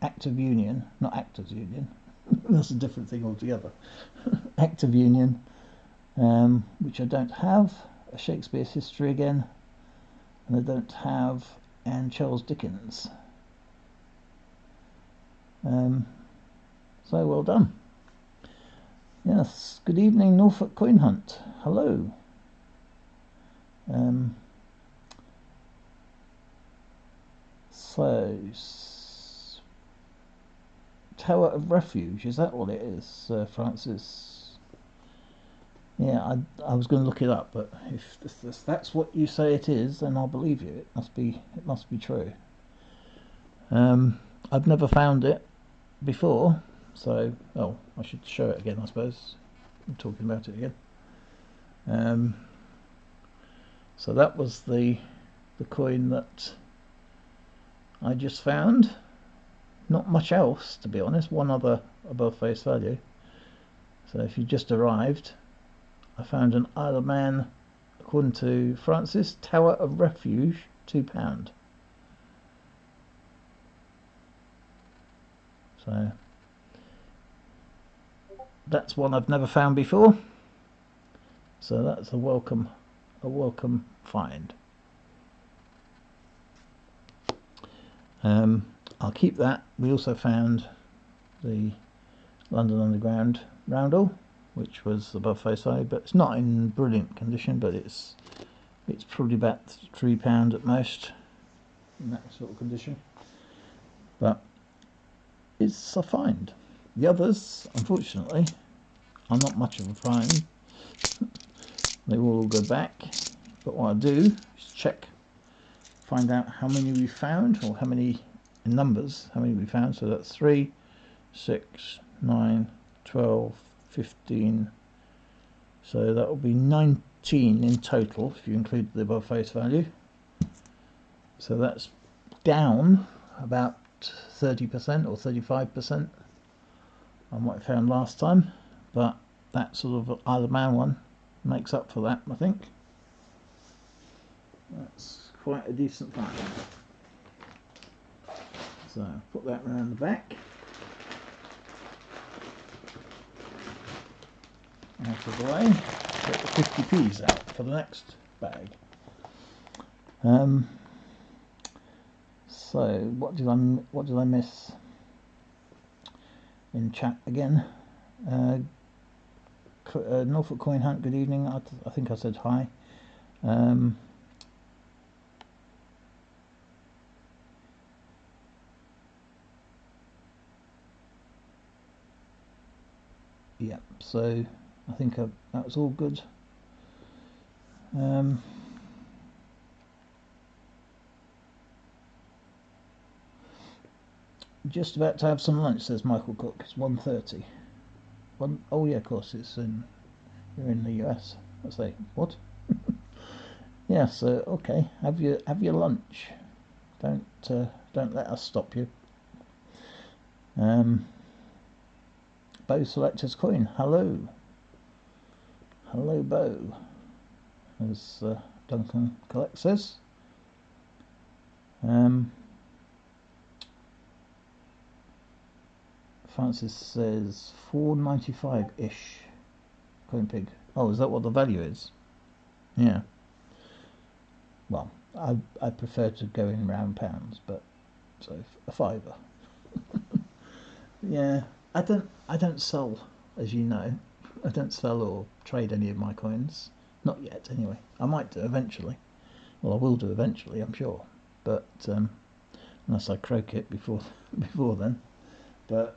active union, not actors union. That's a different thing altogether. Active union, which I don't have. A Shakespeare's history again, and I don't have and Charles Dickens. So well done. Yes, good evening, Norfolk Coin Hunt. Hello. So Tower of Refuge, is that what it is, Francis? Yeah, I was going to look it up, but if that's what you say it is, then I'll believe you. It must be true. I've never found it before, so I should show it again, I suppose. I'm talking about it again. So that was the coin that I just found. Not much else, to be honest. One other above face value. So if you just arrived, I found an Isle of Man, according to Francis, Tower of Refuge, £2. So that's one I've never found before. So that's a welcome find. I'll keep that. We also found the London Underground roundel, which was above face value, but it's not in brilliant condition, but it's probably about £3 at most in that sort of condition, but it's a find. The others, unfortunately, are not much of a find. They will all go back, but what I do is check, find out how many we found, or how many in numbers, how many we found. So that's 3, 6, 9, 12, 15, so that will be 19 in total if you include the above face value. So that's down about 30% or 35% on what I found last time, but that sort of Isle of Man one makes up for that, I think. That's quite a decent find. So put that around the back. Out of the way. Get the 50p's out for the next bag. So what did I miss in chat again? Norfolk Coin Hunt, good evening. I think I said hi. Yep, so I think that was all good. Just about to have some lunch, says Michael Cook. It's 1:30. Oh yeah, of course, you're in the US. I say, what? Yeah, so okay, have your lunch. Don't let us stop you. Bo Selector's Coin. Hello, Bo. as Duncan Collect says. Francis says 4.95-ish. Coin pig. Oh, is that what the value is? Yeah. Well, I prefer to go in round pounds, but so a fiver. Yeah, I don't sell, as you know. I don't sell or trade any of my coins. Not yet, anyway. I might do eventually. Well, I will do eventually, I'm sure. But unless I croak it before then. But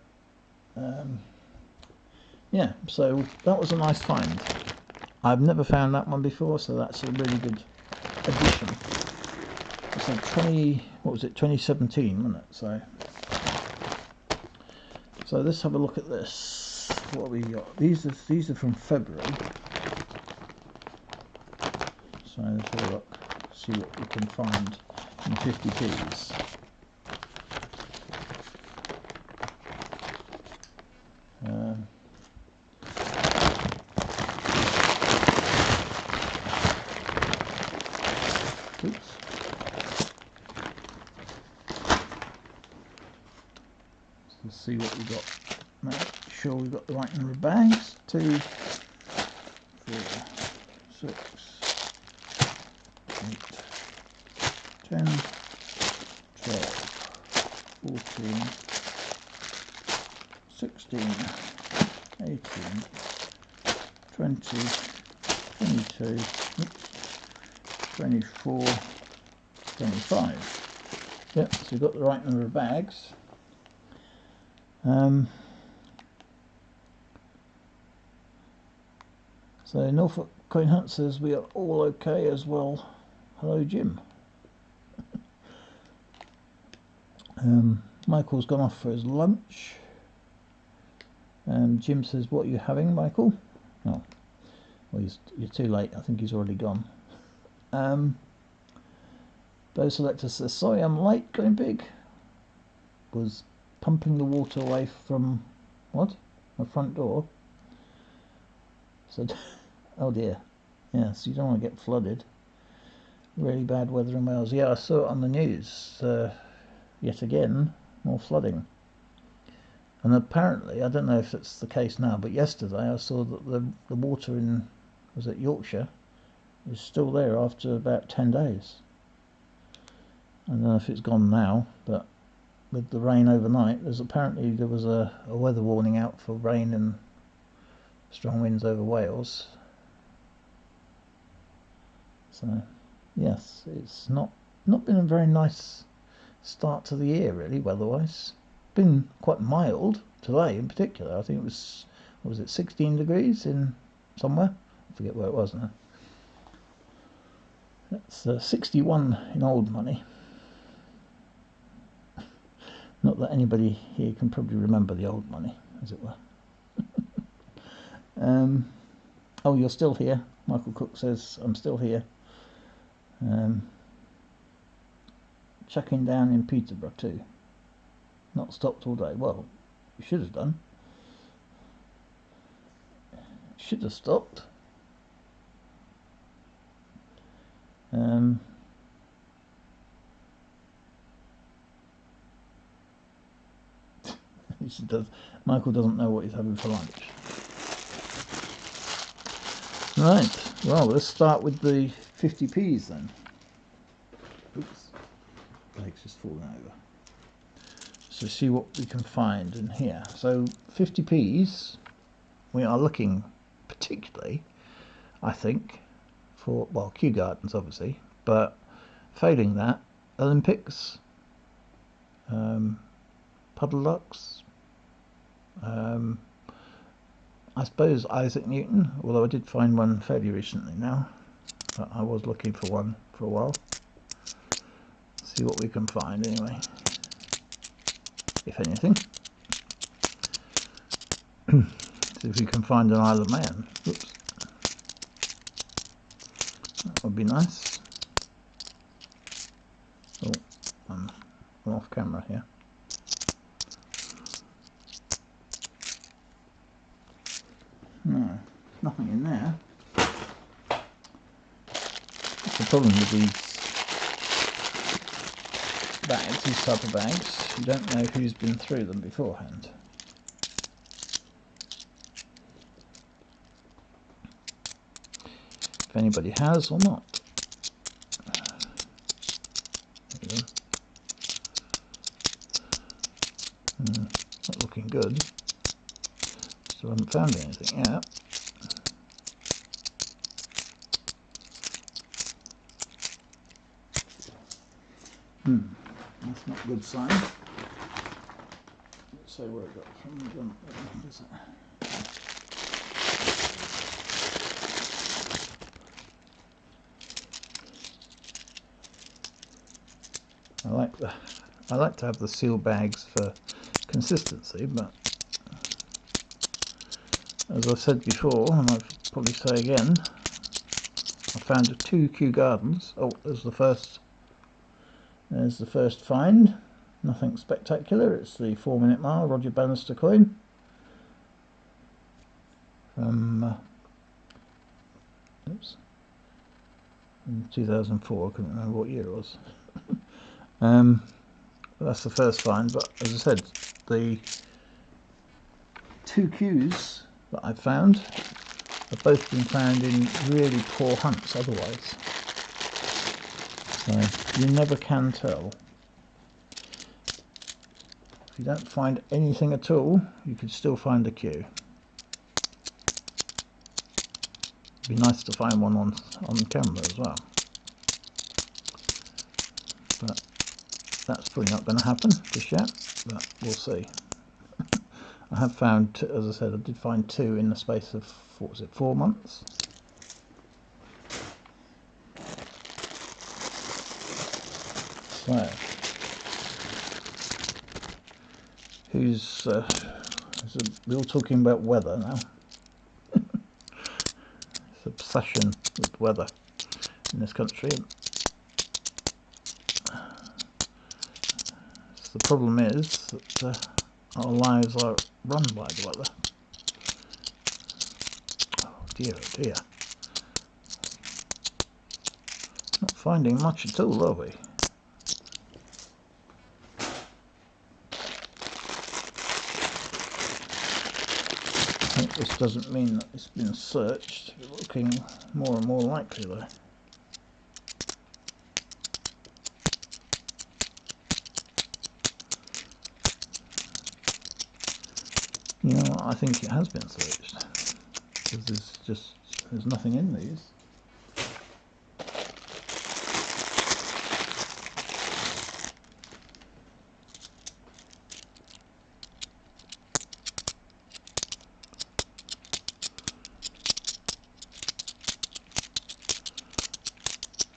yeah, so that was a nice find. I've never found that one before, so that's a really good addition. It's like 2017, wasn't it? So let's have a look at this. What we got? These are from February. So let's have a look, see what we can find in 50p's. Oops. Let's see what we got. Make sure we've got the right number of bags. 2, 4, 6, 8, 10, 12, 14, 16, 18, 20, 22, 24, 25. Yep, so we've got the right number of bags. So Norfolk Coin Hunt says we are all okay as well. Hello, Jim. Michael's gone off for his lunch. Jim says, what are you having, Michael? Oh, well, you're too late. I think he's already gone. Bo Selector says, sorry I'm late, going big. Was pumping the water away from, what? My front door. So, oh dear. Yes, you don't want to get flooded. Really bad weather in Wales. Yeah, I saw it on the news. Yet again, more flooding. And apparently, I don't know if it's the case now, but yesterday I saw that the water in, was it Yorkshire, is still there after about 10 days. I don't know if it's gone now, but with the rain overnight, there was a weather warning out for rain and strong winds over Wales. So yes, it's not been a very nice start to the year really, weather-wise. Been quite mild today in particular. I think it was, what was it, 16 degrees in somewhere? I forget where it was now. That's 61 in old money. Not that anybody here can probably remember the old money, as it were. Oh, you're still here. Michael Cook says, I'm still here. Checking down in Peterborough too. Not stopped all day. Well, you should have done. Should have stopped. He does. Michael doesn't know what he's having for lunch. Right, well, let's start with the 50p's then. Oops, leg's just fallen over. So see what we can find in here. So 50p's, we are looking particularly, I think, for, well, Kew Gardens obviously, but failing that, Olympics, Puddle Ducks, I suppose Isaac Newton, although I did find one fairly recently now, but I was looking for one for a while. See what we can find anyway, if anything. See if we can find an Isle of Man. Oops. That would be nice. Oh, I'm off camera here. No, nothing in there. problem with these bags, these type of bags. You don't know who's been through them beforehand. If anybody has or not. There we go. Not looking good. Still haven't found anything yet. That's not a good sign. Let's say where it got from. Is it? I like to have the seal bags for consistency, but as I've said before, and I'll probably say again, I found 2 Kew Gardens. Oh, there's the first find. Nothing spectacular. It's the 4-minute mile Roger Bannister coin from in 2004. I couldn't remember what year it was. That's the first find, but as I said, the 2 Qs that I've found have both been found in really poor hunts otherwise. So you never can tell. If you don't find anything at all, you could still find a Q. It'd be nice to find one on camera as well. But that's probably not going to happen just yet, but we'll see. I have found, as I said, I did find 2 in the space of, what was it, 4 months? So, we're all talking about weather now. It's obsession with weather in this country. The problem is that our lives are run by the weather. Oh dear, oh dear. Not finding much at all, are we? I think this doesn't mean that it's been searched. It's looking more and more likely though. You know what, I think it has been searched, because there's nothing in these.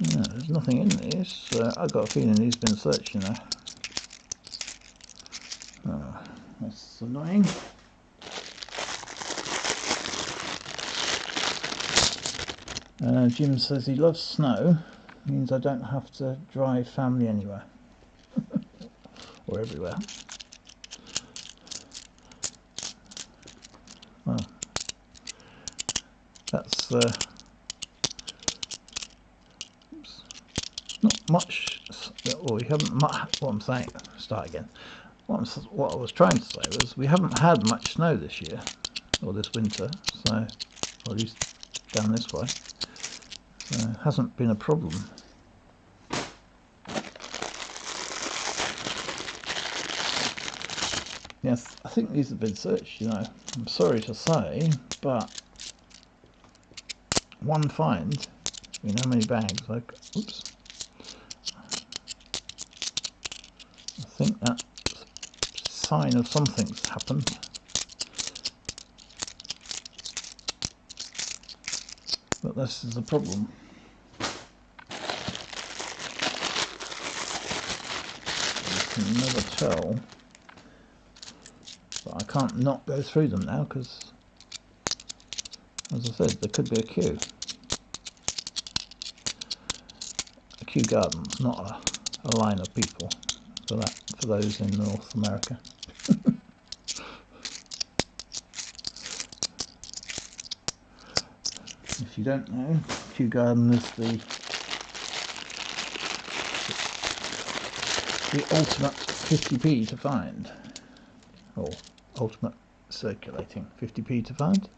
No, there's nothing in these. I've got a feeling these have been searched, you know. Oh, that's annoying. Jim says he loves snow, means I don't have to drive family anywhere. Or everywhere. Well, that's not much. Well, we haven't much. What I'm saying, start again. What I was trying to say was we haven't had much snow this year, or this winter, so, or at least down this way. So it hasn't been a problem. Yes, I think these have been searched, you know. I'm sorry to say, but one find in how many bags? Like, oops. I think that's a sign of something's happened. But this is the problem. You can never tell. But I can't not go through them now because, as I said, there could be a queue. A Kew Gardens, not a line of people. For those in North America. If you don't know, Kew Garden is the the ultimate 50p to find, or ultimate circulating 50p to find.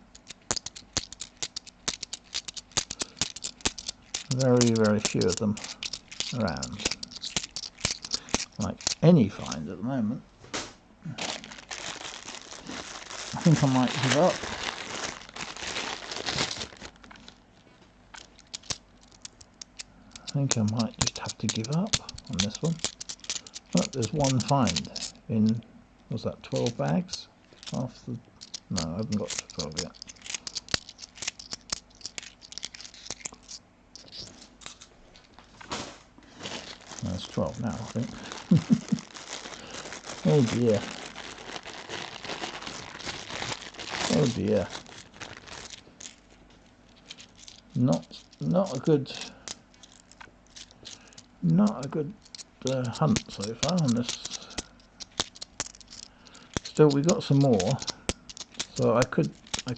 Very few of them around. Like any find at the moment. I think I might give up. I think I might just have to give up on this one. Look, there's one find in, what's that, 12 bags? Half the, no, I haven't got to 12 yet. That's 12 now, I think. Oh dear. Oh dear. Not a good hunt so far on this. Still, we got some more, so I could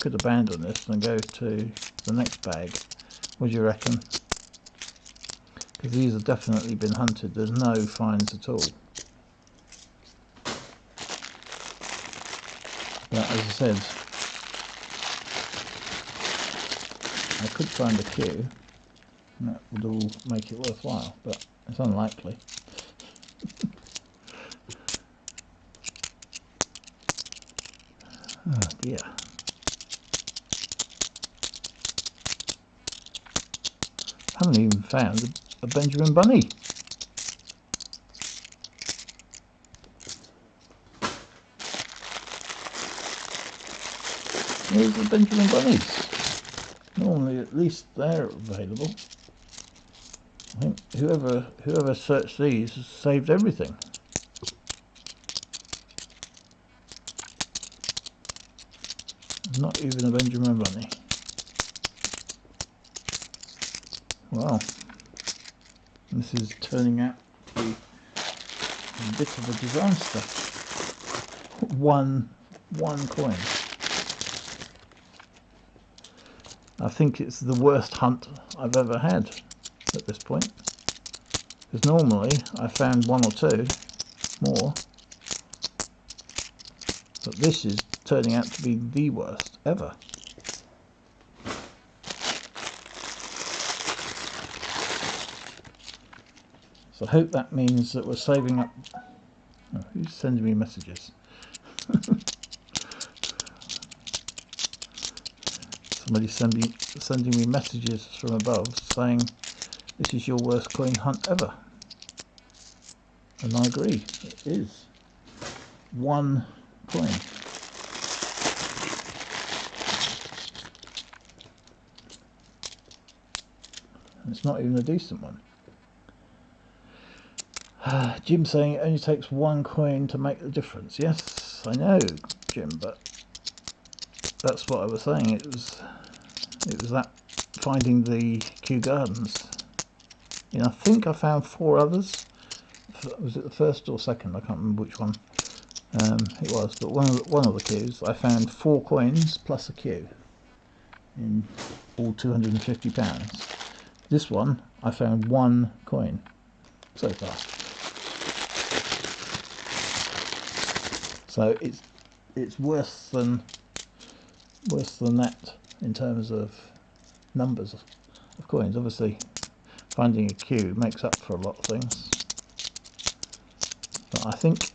abandon this and go to the next bag. What do you reckon? Because these have definitely been hunted. There's no finds at all. But as I said, I could find a queue, and that would all make it worthwhile, but it's unlikely. Oh dear. I haven't even found a Benjamin Bunny. Where's the Benjamin Bunnies? Normally at least they're available. I think whoever searched these has saved everything. Not even a Benjamin Bunny. Wow. This is turning out to be a bit of a disaster. One coin. I think it's the worst hunt I've ever had at this point. Because normally I found one or two more. But this is turning out to be the worst ever. So I hope that means that we're saving up. Oh, who's sending me messages? Somebody sending me messages from above saying this is your worst coin hunt ever. And I agree, it is. One coin. It's not even a decent one. Jim saying it only takes one coin to make the difference. Yes, I know, Jim, but that's what I was saying. It was that finding the Kew Gardens. You know, I think I found 4 others. Was it the first or second? I can't remember which one it was. But one of the queues, I found 4 coins plus a queue in all £250. This one, I found 1 coin so far. So it's worse than that in terms of numbers of coins. Obviously, finding a queue makes up for a lot of things. But I think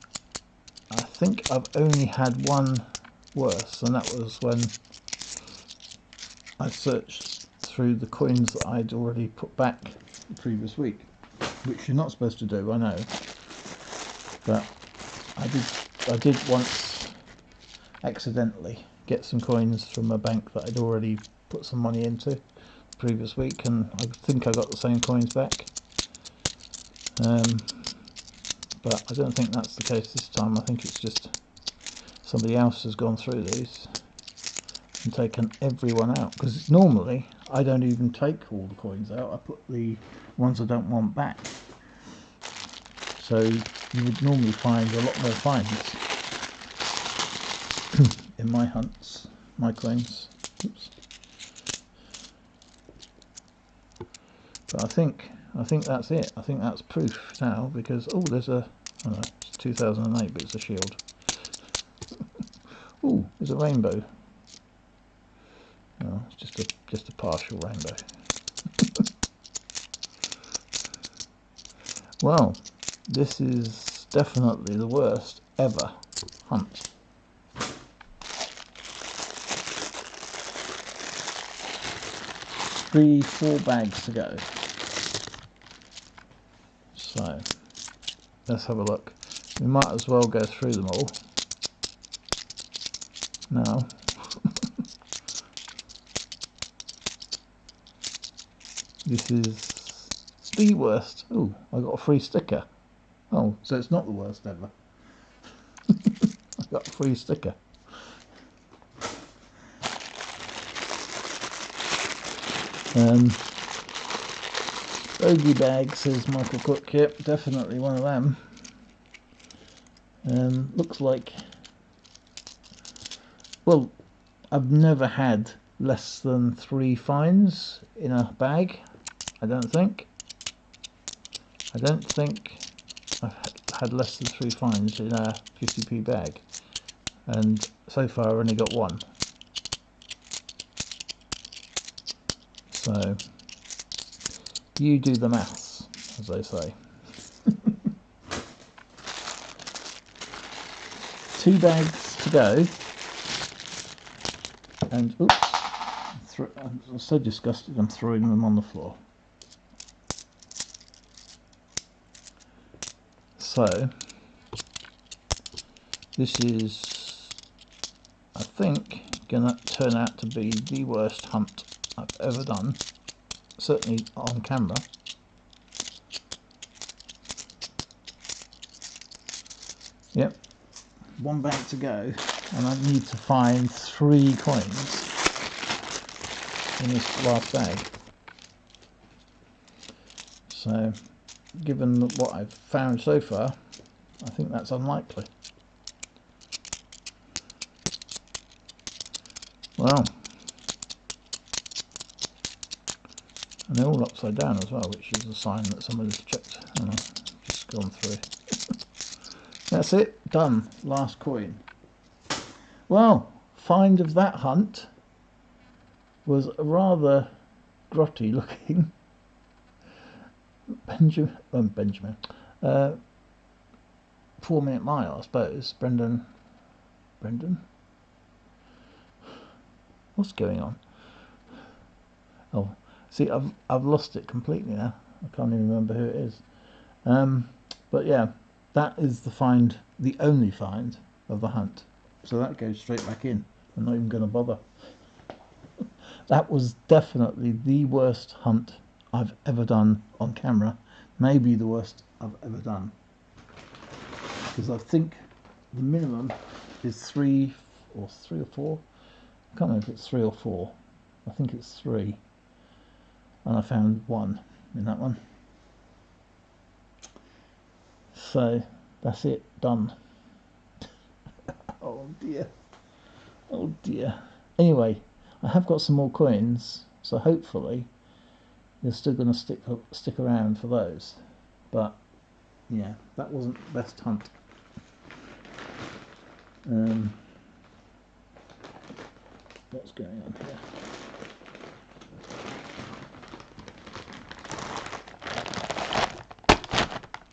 I've only had one worse, and that was when I searched through the coins that I'd already put back the previous week, which you're not supposed to do, I know. But I did once accidentally get some coins from a bank that I'd already put some money into the previous week, and I think I got the same coins back. But I don't think that's the case this time. I think it's just somebody else has gone through these and taken everyone out, because normally I don't even take all the coins out. I put the ones I don't want back. So you would normally find a lot more finds in my hunts, my coins. Oops. But I think that's it. I think that's proof now, because there's a Oh no, it's 2008, but it's a shield. Ooh, there's a rainbow. No, it's just a partial rainbow. Well, this is definitely the worst ever hunt. Four bags to go. So let's have a look. We might as well go through them all now. This is the worst. Oh, I got a free sticker. Oh, so it's not the worst ever. I got a free sticker. Bogey bag, says Michael Cook. Yep, definitely one of them. Looks like, well, I've never had less than 3 finds in a bag. I don't think I've had less than 3 finds in a 50p bag, and so far I've only got 1. So you do the maths, as they say. 2 bags to go, and oops, I'm so disgusted I'm throwing them on the floor. So this is, I think, gonna turn out to be the worst hunt I've ever done, certainly on camera. Yep, 1 bag to go, and I need to find 3 coins in this last bag. So given what I've found so far, I think that's unlikely. Well, and they're all upside down as well, which is a sign that somebody's checked. Oh, just gone through. That's it, done. Last coin. Well, find of that hunt was a rather grotty looking Benjamin 4 Minute Mile, I suppose. Brendan, what's going on? Oh, see, I've lost it completely now. I can't even remember who it is. But yeah, that is the find, the only find of the hunt. So that goes straight back in. I'm not even going to bother. That was definitely the worst hunt I've ever done on camera. Maybe the worst I've ever done. Because I think the minimum is 3 or 4. I can't remember if it's 3 or 4. I think it's 3. And I found 1 in that one. So that's it, done. Oh dear. Oh dear. Anyway, I have got some more coins, so hopefully you're still going to stick around for those. But yeah, that wasn't the best hunt. What's going on here?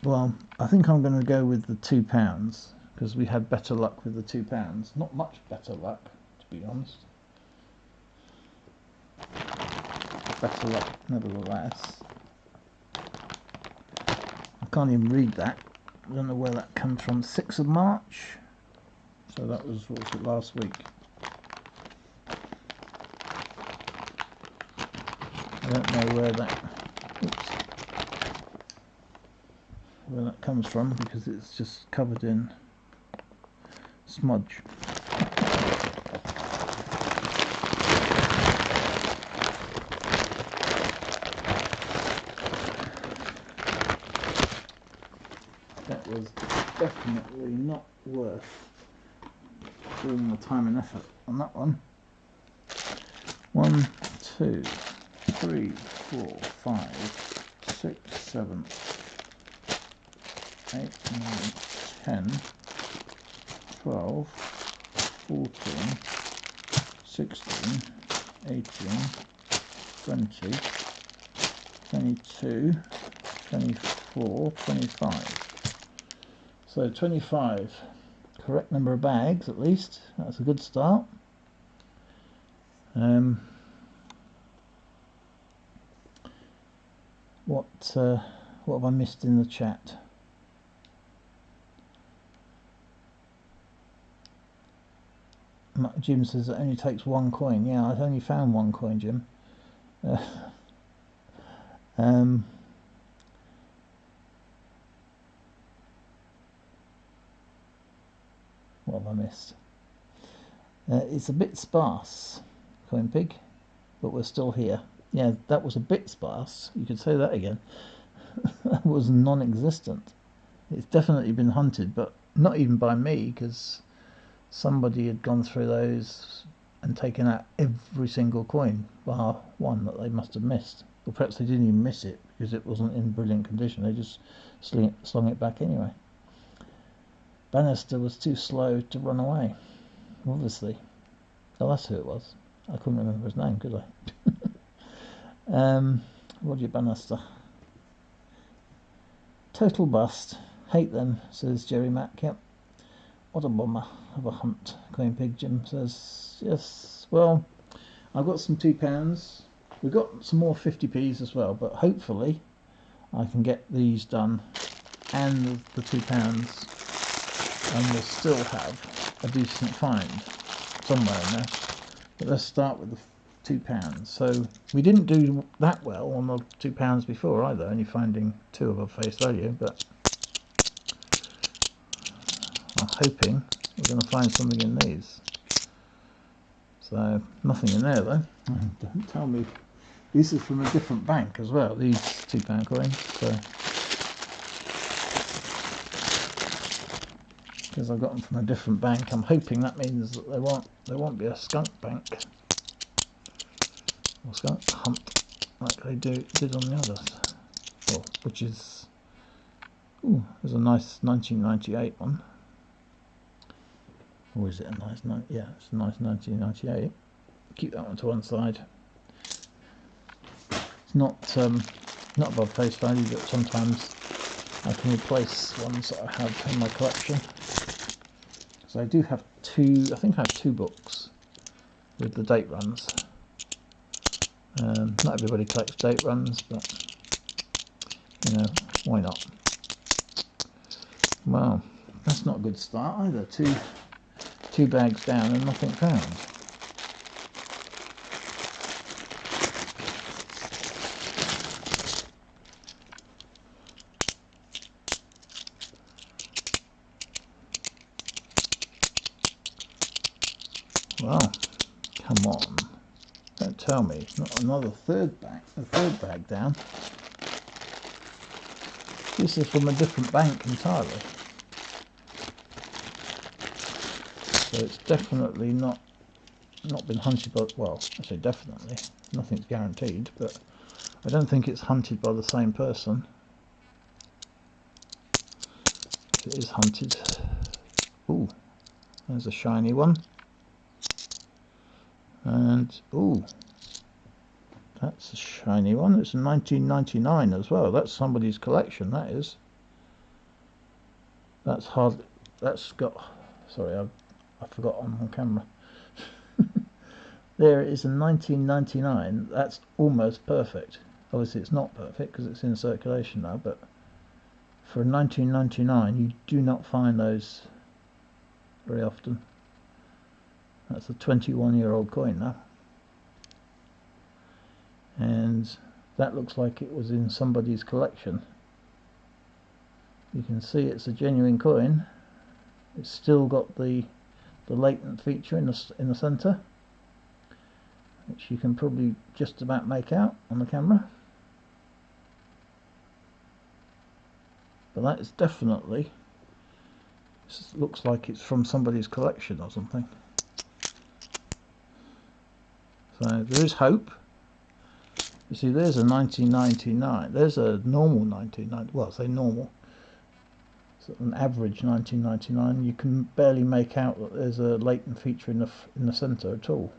Well, I think I'm going to go with the £2 because we had better luck with the £2. Not much better luck, to be honest. Better luck nevertheless. I can't even read that. I don't know where that comes from. 6th of March. So that was, what was it, last week? I don't know where that, oops, where that comes from, because it's just covered in smudge. That was definitely not worth doing the time and effort on that one. 1, 2, 3, 4, 5, 6, 7, 8, 9, 10, 12, 14, 16, 18, 20, 22, 24, 25. So 25, correct number of bags at least. That's a good start. What have I missed in the chat? Jim says it only takes one coin. Yeah, I've only found one coin, Jim. What have I missed? It's a bit sparse, Coin Pig, but we're still here. Yeah, that was a bit sparse. You could say that again. That was non-existent. It's definitely been hunted, but not even by me, because somebody had gone through those and taken out every single coin, bar one that they must have missed. Or perhaps they didn't even miss it because it wasn't in brilliant condition. They just slung it back anyway. Bannister was too slow to run away, obviously. Oh, that's who it was. I couldn't remember his name, could I? Roger Bannister. Total bust. Hate them, says Jerry Mack. Yep. What a bummer of a hunt, Coin Pig. Jim says, yes, well, I've got some £2. We've got some more 50p's as well, but hopefully I can get these done and the £2, and we'll still have a decent find somewhere in there. But let's start with the £2. So we didn't do that well on the £2 before either, only finding 2 of a face value, but I'm hoping we're going to find something in these. So nothing in there though. Don't tell me. This is from a different bank as well, these £2 coins. So because I've got them from a different bank, I'm hoping that means that there won't be a skunk bank or skunk hunt like they did on the others. Well, which is, ooh, there's a nice 1998 one. Or is it a nice, yeah, it's a nice 1998. Keep that one to one side. It's not above face value, but sometimes I can replace ones that I have in my collection. So I do have I think I have 2 books with the date runs. Not everybody collects date runs, but you know, why not? Well, that's not a good start either. Two bags down and nothing found. Well, come on. Don't tell me. Not another third bag down. This is from a different bank entirely. So it's definitely not been hunted by, well, I say definitely, nothing's guaranteed, but I don't think it's hunted by the same person. If it is hunted, ooh, there's a shiny one. And ooh, that's a shiny one. It's a 1999 as well. That's somebody's collection, that is. That's got, sorry, I forgot on camera. There it is, in 1999. That's almost perfect. Obviously it's not perfect because it's in circulation now, but for 1999 you do not find those very often. That's a 21-year-old coin now, and that looks like it was in somebody's collection. You can see it's a genuine coin. It's still got the latent feature in the center, which you can probably just about make out on the camera. But that is definitely, this looks like it's from somebody's collection or something. So there is hope. You see, there's a 1999. There's a normal 1990. Well, I say normal. an average 1999. You can barely make out that there's a latent feature in the centre at all.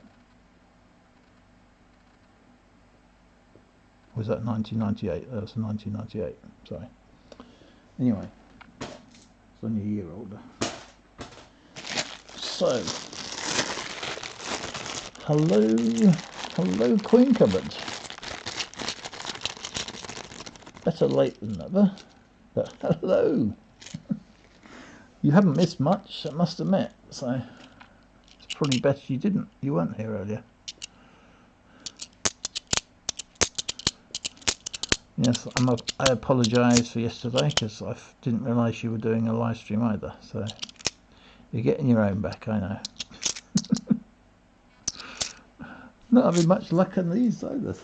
Was that 1998? That was 1998. Sorry. Anyway, it's only a year older. So, hello, coin cupboard. Better late than never. But hello. You haven't missed much, I must admit. So, it's probably better you weren't here earlier. Yes, I apologise for yesterday because I didn't realise you were doing a live stream either. So you're getting your own back, I know. Not having much luck on these either.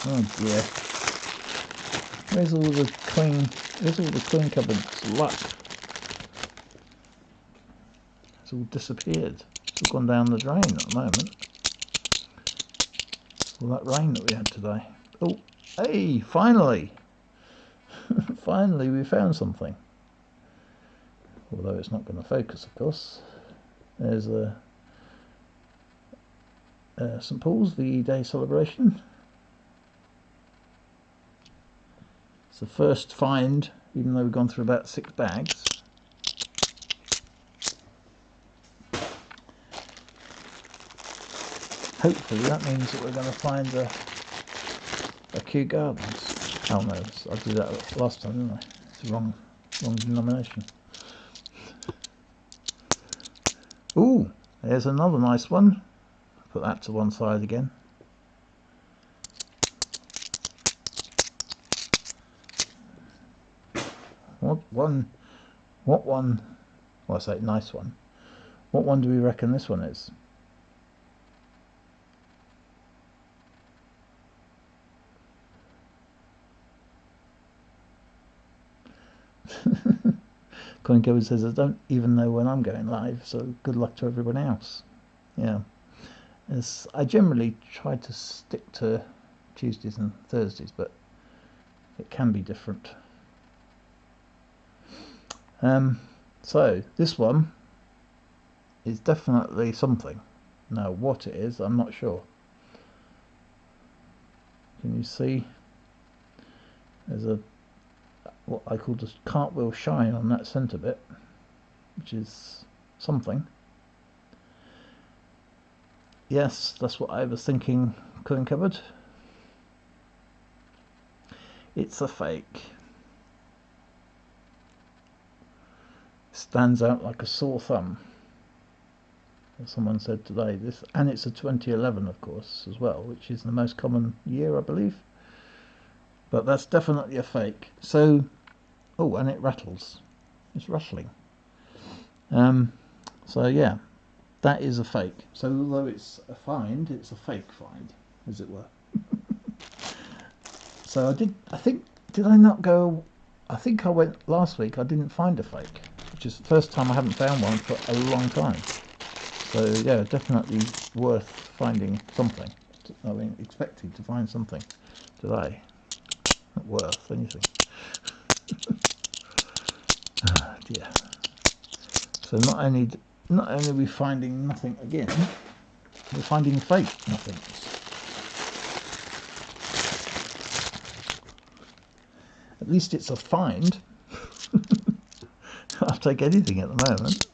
Oh dear. Where's all the coin cupboard's luck? It's all disappeared. It's all gone down the drain at the moment. All that rain that we had today. Oh. Hey, finally! Finally we found something. Although it's not going to focus, of course. There's a St Paul's VE Day celebration. It's the first find, even though we've gone through about 6 bags. Hopefully that means that we're going to find a Kew Gardens. Oh no, I did that last time, didn't I? It's the wrong denomination. Ooh, there's another nice one. Put that to one side again. What one? Well, I say nice one. What one do we reckon this one is? Coin Cupboard says, I don't even know when I'm going live, so good luck to everyone else. Yeah. I generally try to stick to Tuesdays and Thursdays, but it can be different. So, this one is definitely something. Now, what it is, I'm not sure. Can you see? There's what I call just cartwheel shine on that centre bit, which is something. Yes, that's what I was thinking, Coin Cupboard. It's a fake. Stands out like a sore thumb, as someone said today. And it's a 2011, of course, as well, which is the most common year, I believe. But that's definitely a fake. So, oh, and it rattles. It's rattling. So yeah, that is a fake. So although it's a find, it's a fake find, as it were. So I think I not go? I think I went last week. I didn't find a fake, which is the first time I haven't found one for a long time. So yeah, definitely worth finding something. I mean, expecting to find something today. Not worth anything. Oh dear. So not only are we finding nothing again, we're finding fake nothings. At least it's a find. I'll take anything at the moment.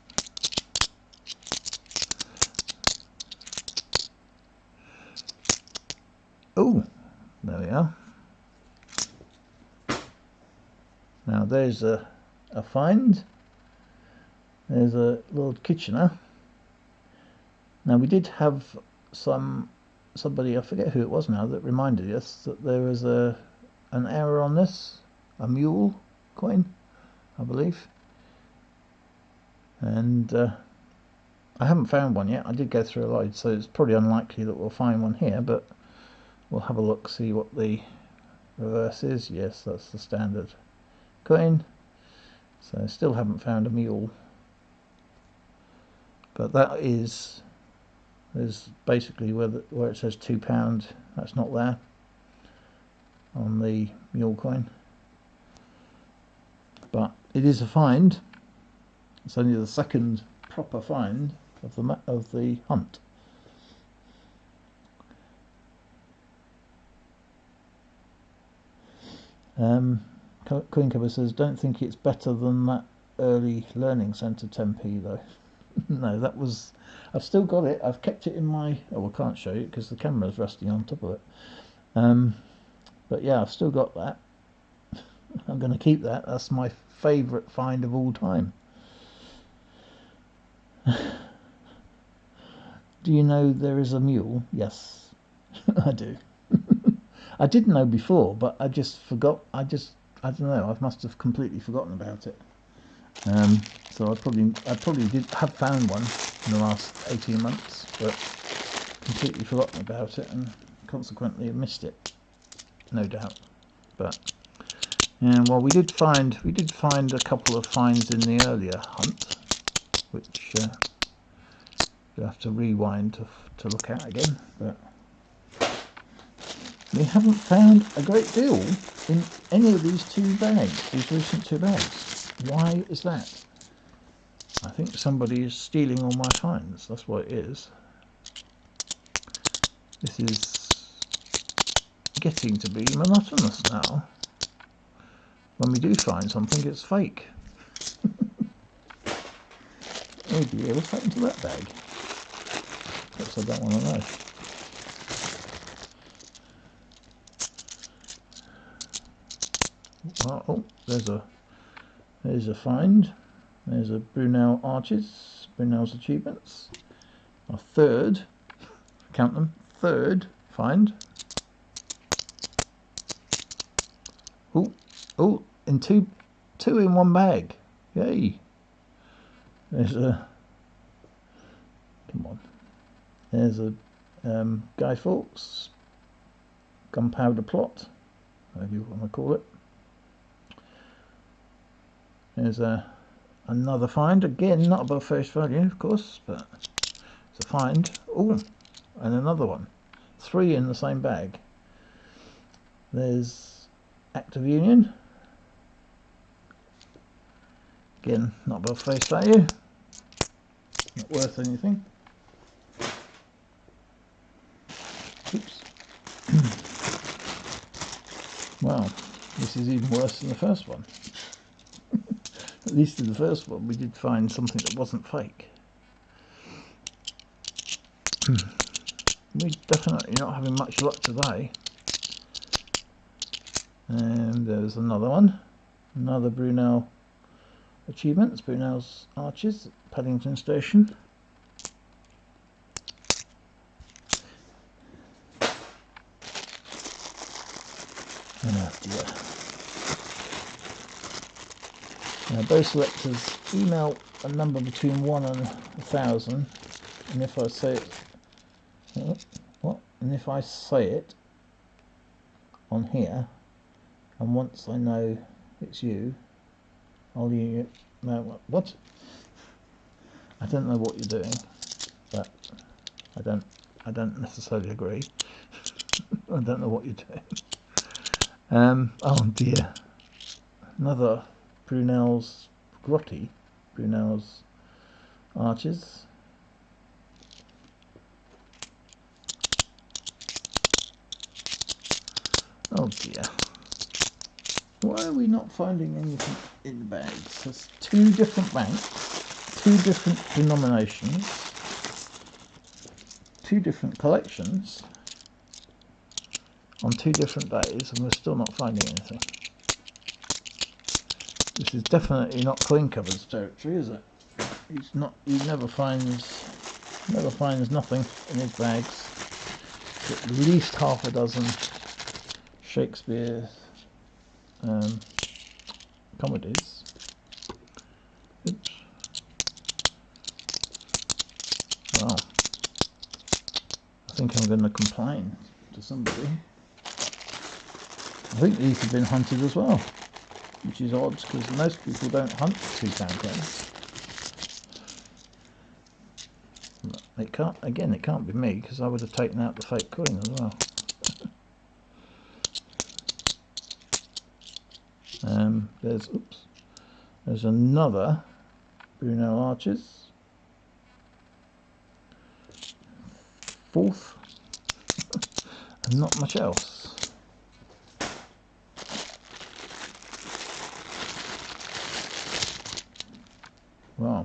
Oh, there we are. Now there's a find. There's a Lord Kitchener. Now we did have somebody, I forget who it was now, that reminded us that there was an error on this, a mule coin, I believe. And I haven't found one yet. I did go through a load, so it's probably unlikely that we'll find one here, but we'll have a look, see what the reverse is. Yes, that's the standard coin. So I still haven't found a mule. But that is basically where it says £2, that's not there on the mule coin. But it is a find. It's only the second proper find of the hunt. Queen Cover says, don't think it's better than that early learning centre 10p though. No, that was, I've still got it. I've kept it in my, oh, I can't show you because the camera's resting on top of it. But yeah, I've still got that. I'm going to keep that. That's my favourite find of all time. Do you know there is a mule? Yes, I do. I did know before, but I just forgot. I don't know. I must have completely forgotten about it. So I probably did have found one in the last 18 months, but completely forgotten about it and consequently missed it, no doubt. But and well, we did find a couple of finds in the earlier hunt, which you'll have to rewind to look at again. But we haven't found a great deal in any of these these recent two bags. Why is that? I think somebody is stealing all my finds. That's what it is. This is getting to be monotonous now. When we do find something, it's fake. Oh dear, what's happened to that bag? Perhaps I don't want to know. Oh, there's a find. There's a Brunel Arches, Brunel's Achievements. Our third, count them, third find. Oh, in two in one bag. Yay! There's a, come on. There's a Guy Fawkes Gunpowder Plot, whatever you want to call it. There's another find, again not above face value of course, but it's a find. Oh, and another one. 3 in the same bag. There's Act of Union, again not above face value, not worth anything. Oops. Well, this is even worse than the first one. At least in the first one we did find something that wasn't fake. We're definitely not having much luck today. And there's another one. Another Brunel Achievements, Brunel's Arches at Paddington Station. Oh dear. Now, both selectors email a number between 1 and 1,000, and if I say it, and if I say it on here, and once I know it's you, I'll use it. No, what? I don't know what you're doing, but I don't necessarily agree. I don't know what you're doing. Oh dear, another Brunel's Grotty, Brunel's Arches. Oh dear. Why are we not finding anything in the bags? There's 2 different banks, 2 different denominations, 2 different collections on 2 different days, and we're still not finding anything. This is definitely not Coin Cover's territory, is it? He never finds nothing in his bags. At least half a dozen Shakespeare comedies. Oops. Well, I think I'm going to complain to somebody. I think these have been hunted as well, which is odd because most people don't hunt £2 coins. It can't be me because I would have taken out the fake coin as well. There's There's another Bruno Arches. Fourth. And not much else. Wow.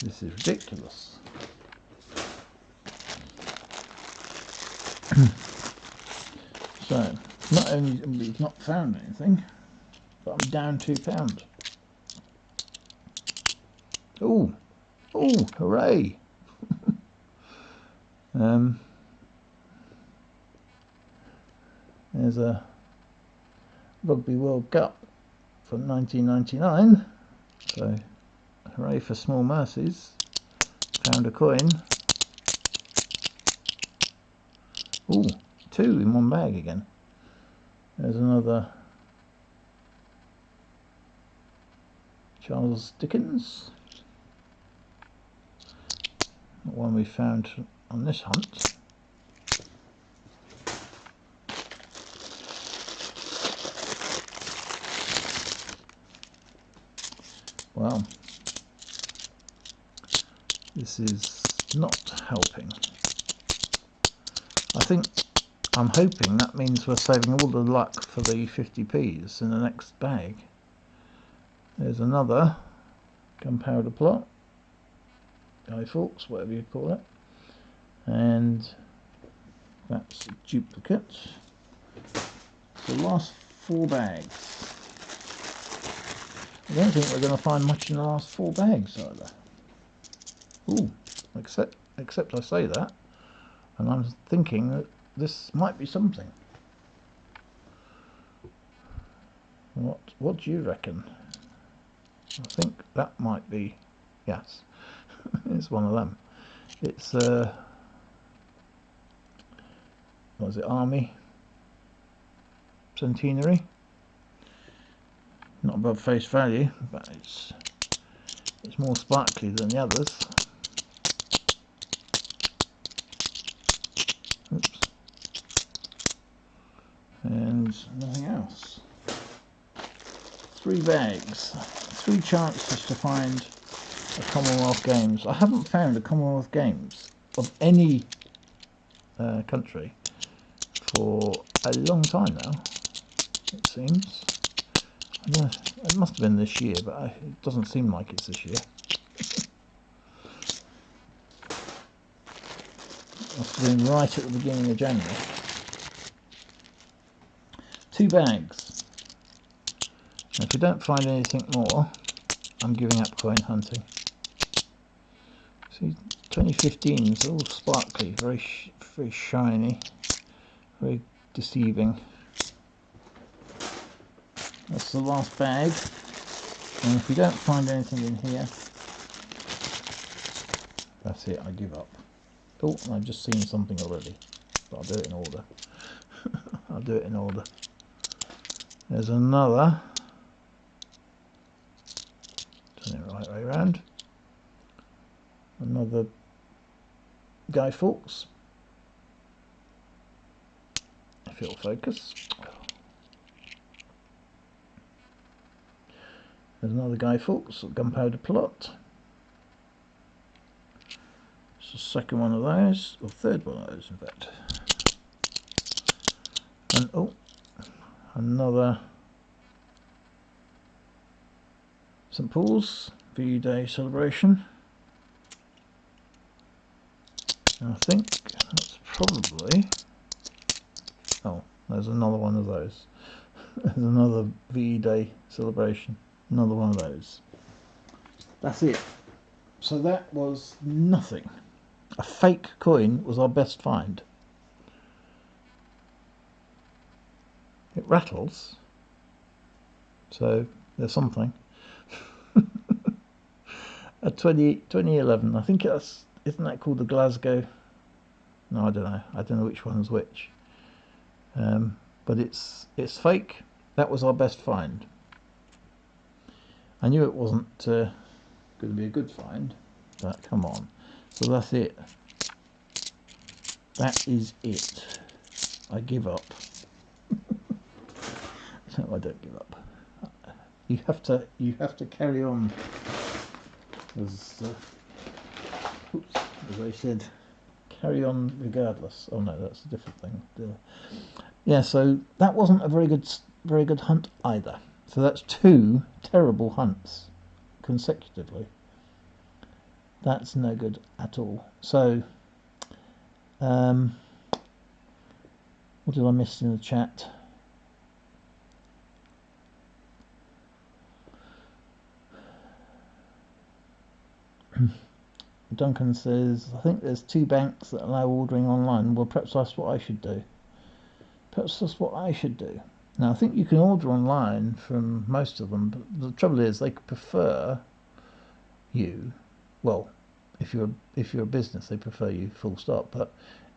This is ridiculous. So, not only have we not found anything, but I'm down £2. Oh, oh, hooray! There's a Rugby World Cup from 1999. So, hooray for small mercies. Found a coin. Ooh, 2 in one bag again. There's another Charles Dickens. Not one we found on this hunt. Well, this is not helping. I'm hoping that means we're saving all the luck for the 50p's in the next bag. There's another gunpowder plot, Guy Fawkes, whatever you call it, and that's a duplicate. The last 4 bags. I don't think we're going to find much in the last 4 bags either. Ooh, except I say that, and I'm thinking that this might be something. What do you reckon? I think that might be, yes, it's one of them. It's what is it, Army Centenary? Not above face value, but it's more sparkly than the others. Oops. And nothing else. 3 bags, 3 chances to find a Commonwealth Games. I haven't found a Commonwealth Games of any country for a long time now, it seems. It must have been this year, but it doesn't seem like it's this year. Must have been right at the beginning of January. 2 bags. Now, if we don't find anything more, I'm giving up coin hunting. See, 2015 is all sparkly, very shiny, very deceiving. That's the last bag, and if we don't find anything in here, that's it, I give up. Oh, I've just seen something already, but I'll do it in order. I'll do it in order. There's another, turn it right way around, another Guy Fawkes, if it'll focus. There's another Guy Fawkes, gunpowder plot. It's the second one of those, or third one of those in fact. And oh, another St Paul's VE Day celebration. And I think that's probably, oh, there's another one of those. There's another VE Day celebration. Another one of those. That's it. So that was nothing. A fake coin was our best find. It rattles, so there's something. A 2011, I think that's, isn't that called the Glasgow? No, I don't know. I don't know which one's which. But it's fake. That was our best find. I knew it wasn't going to be a good find, but come on. So that's it. That is it. I give up. No, I don't give up. You have to carry on, as I said, carry on regardless. Oh no, that's a different thing. Yeah, so that wasn't a very good hunt either. So that's 2 terrible hunts consecutively. That's no good at all. So what did I miss in the chat? Duncan says, I think there's 2 banks that allow ordering online. Well, perhaps that's what I should do. Perhaps that's what I should do. Now, I think you can order online from most of them, but the trouble is they prefer you. Well, if you're a business, they prefer you, full stop. But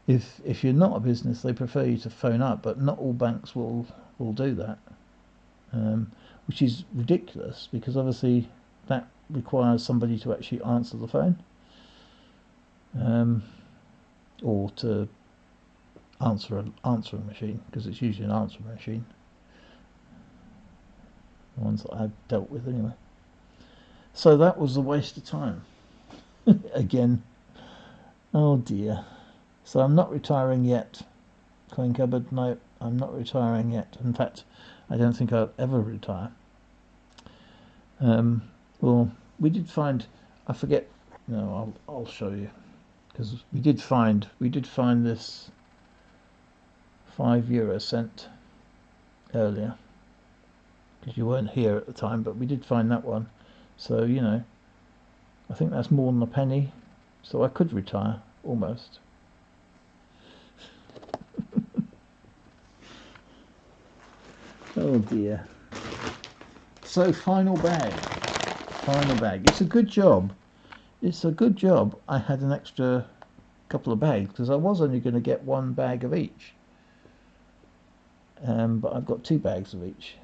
if you're not a business, they prefer you to phone up. But not all banks will do that, which is ridiculous, because obviously that requires somebody to actually answer the phone, or to answer an answering machine, because it's usually an answering machine. The ones that I've dealt with anyway. So that was a waste of time. Again. Oh dear. So I'm not retiring yet. Coin Cupboard, no, I'm not retiring yet. In fact, I don't think I'll ever retire. Well, we did find, I forget, no, I'll show you, because we did find this €5 cent earlier, because you weren't here at the time, but we did find that one. So, you know, I think that's more than a penny, so I could retire almost. Oh dear. So final bag. It's a good job. I had an extra couple of bags, because I was only going to get 1 bag of each, but I've got 2 bags of each,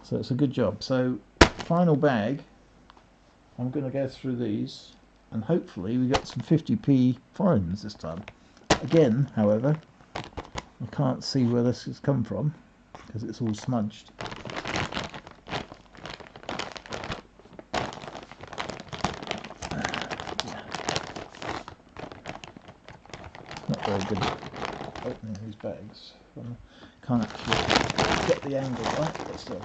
so it's a good job. So final bag, I'm going to go through these, and hopefully we got some 50p foreigns this time. Again, however, I can't see where this has come from because it's all smudged. Not very good at opening these bags. Can't actually get the angle right, but still.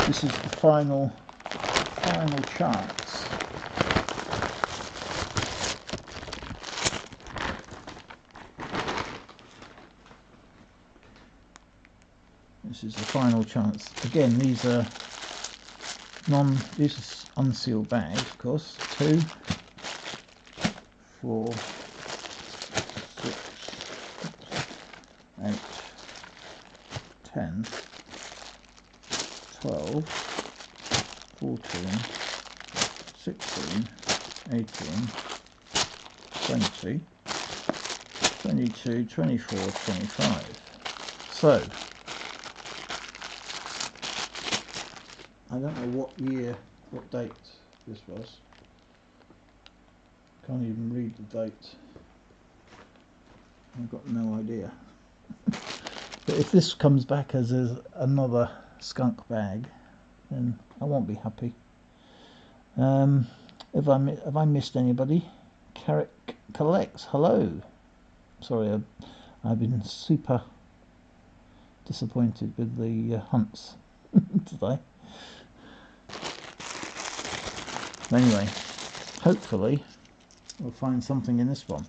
This is the final chance. This is the final chance. Again, these are unsealed bags, of course. 2, 4, 6, 8, 10, 12, 14, 16, 18, 20, 22, 24, 25. So, I don't know what date this was. Can't even read the date. I've got no idea. But if this comes back as another skunk bag, then I won't be happy. Have I missed anybody? Carrick Collects, hello. Sorry, I've been super disappointed with the hunts today. Anyway, hopefully we'll find something in this one.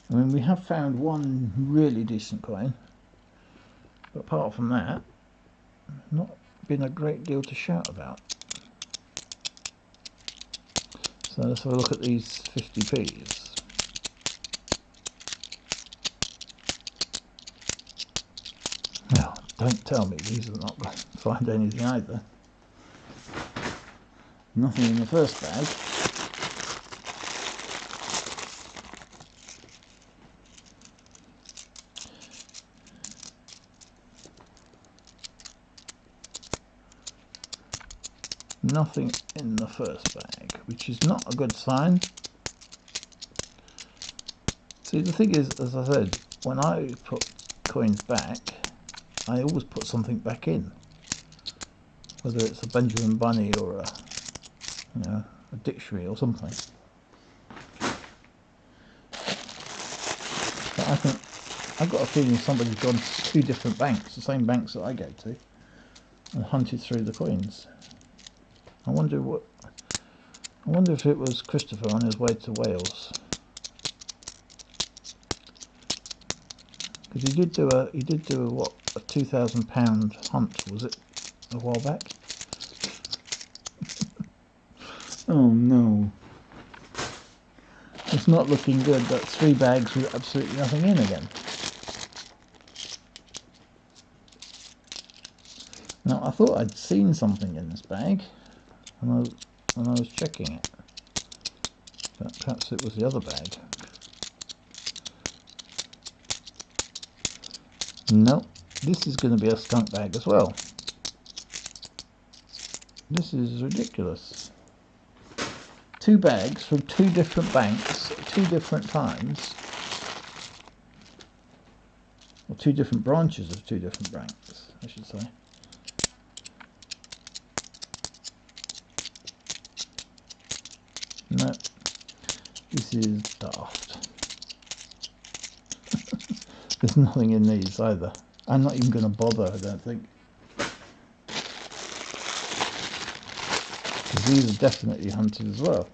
I mean, we have found 1 really decent coin, but apart from that, not been a great deal to shout about. So let's have a look at these 50p's. Well, don't tell me these are not going to find anything either. Nothing in the first bag. Nothing in the first bag, which is not a good sign. See, the thing is, as I said, when I put coins back, I always put something back in, whether it's a Benjamin Bunny or a, you know, a dictionary or something. But I think I've got a feeling somebody's gone to 2 different banks, the same banks that I go to, and hunted through the coins. I wonder if it was Christopher on his way to Wales, because he did do a what, a £2,000 hunt, was it, a while back? Oh no, it's not looking good. That's 3 bags with absolutely nothing in again. Now I thought I'd seen something in this bag when I was checking it, but perhaps it was the other bag. No, this is going to be a skunk bag as well. This is ridiculous. 2 bags from 2 different banks at 2 different times, or 2 different branches of 2 different banks, I should say. No, this is daft. There's nothing in these either. I'm not even going to bother, I don't think. Because these are definitely hunted as well.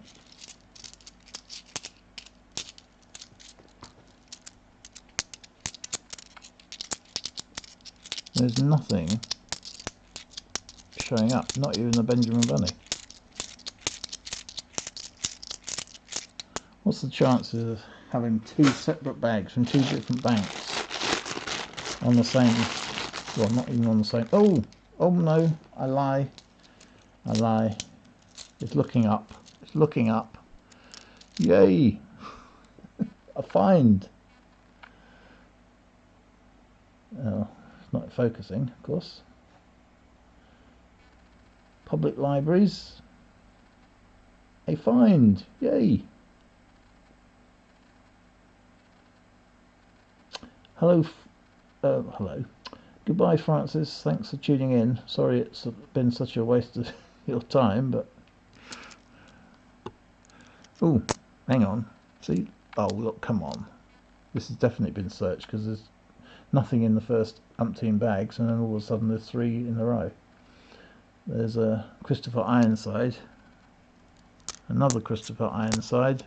There's nothing showing up, not even the Benjamin Bunny. What's the chances of having 2 separate bags from 2 different banks on the same, well, not even on the same, oh no, I lie, it's looking up, yay, a find. Oh, it's not focusing, of course. Public libraries, a find, yay. Hello. Goodbye, Francis. Thanks for tuning in. Sorry it's been such a waste of your time, but... Oh, hang on. See? Oh, look, come on. This has definitely been searched, because there's nothing in the first umpteen bags, and then all of a sudden there's 3 in a row. There's a Christopher Ironside. Another Christopher Ironside.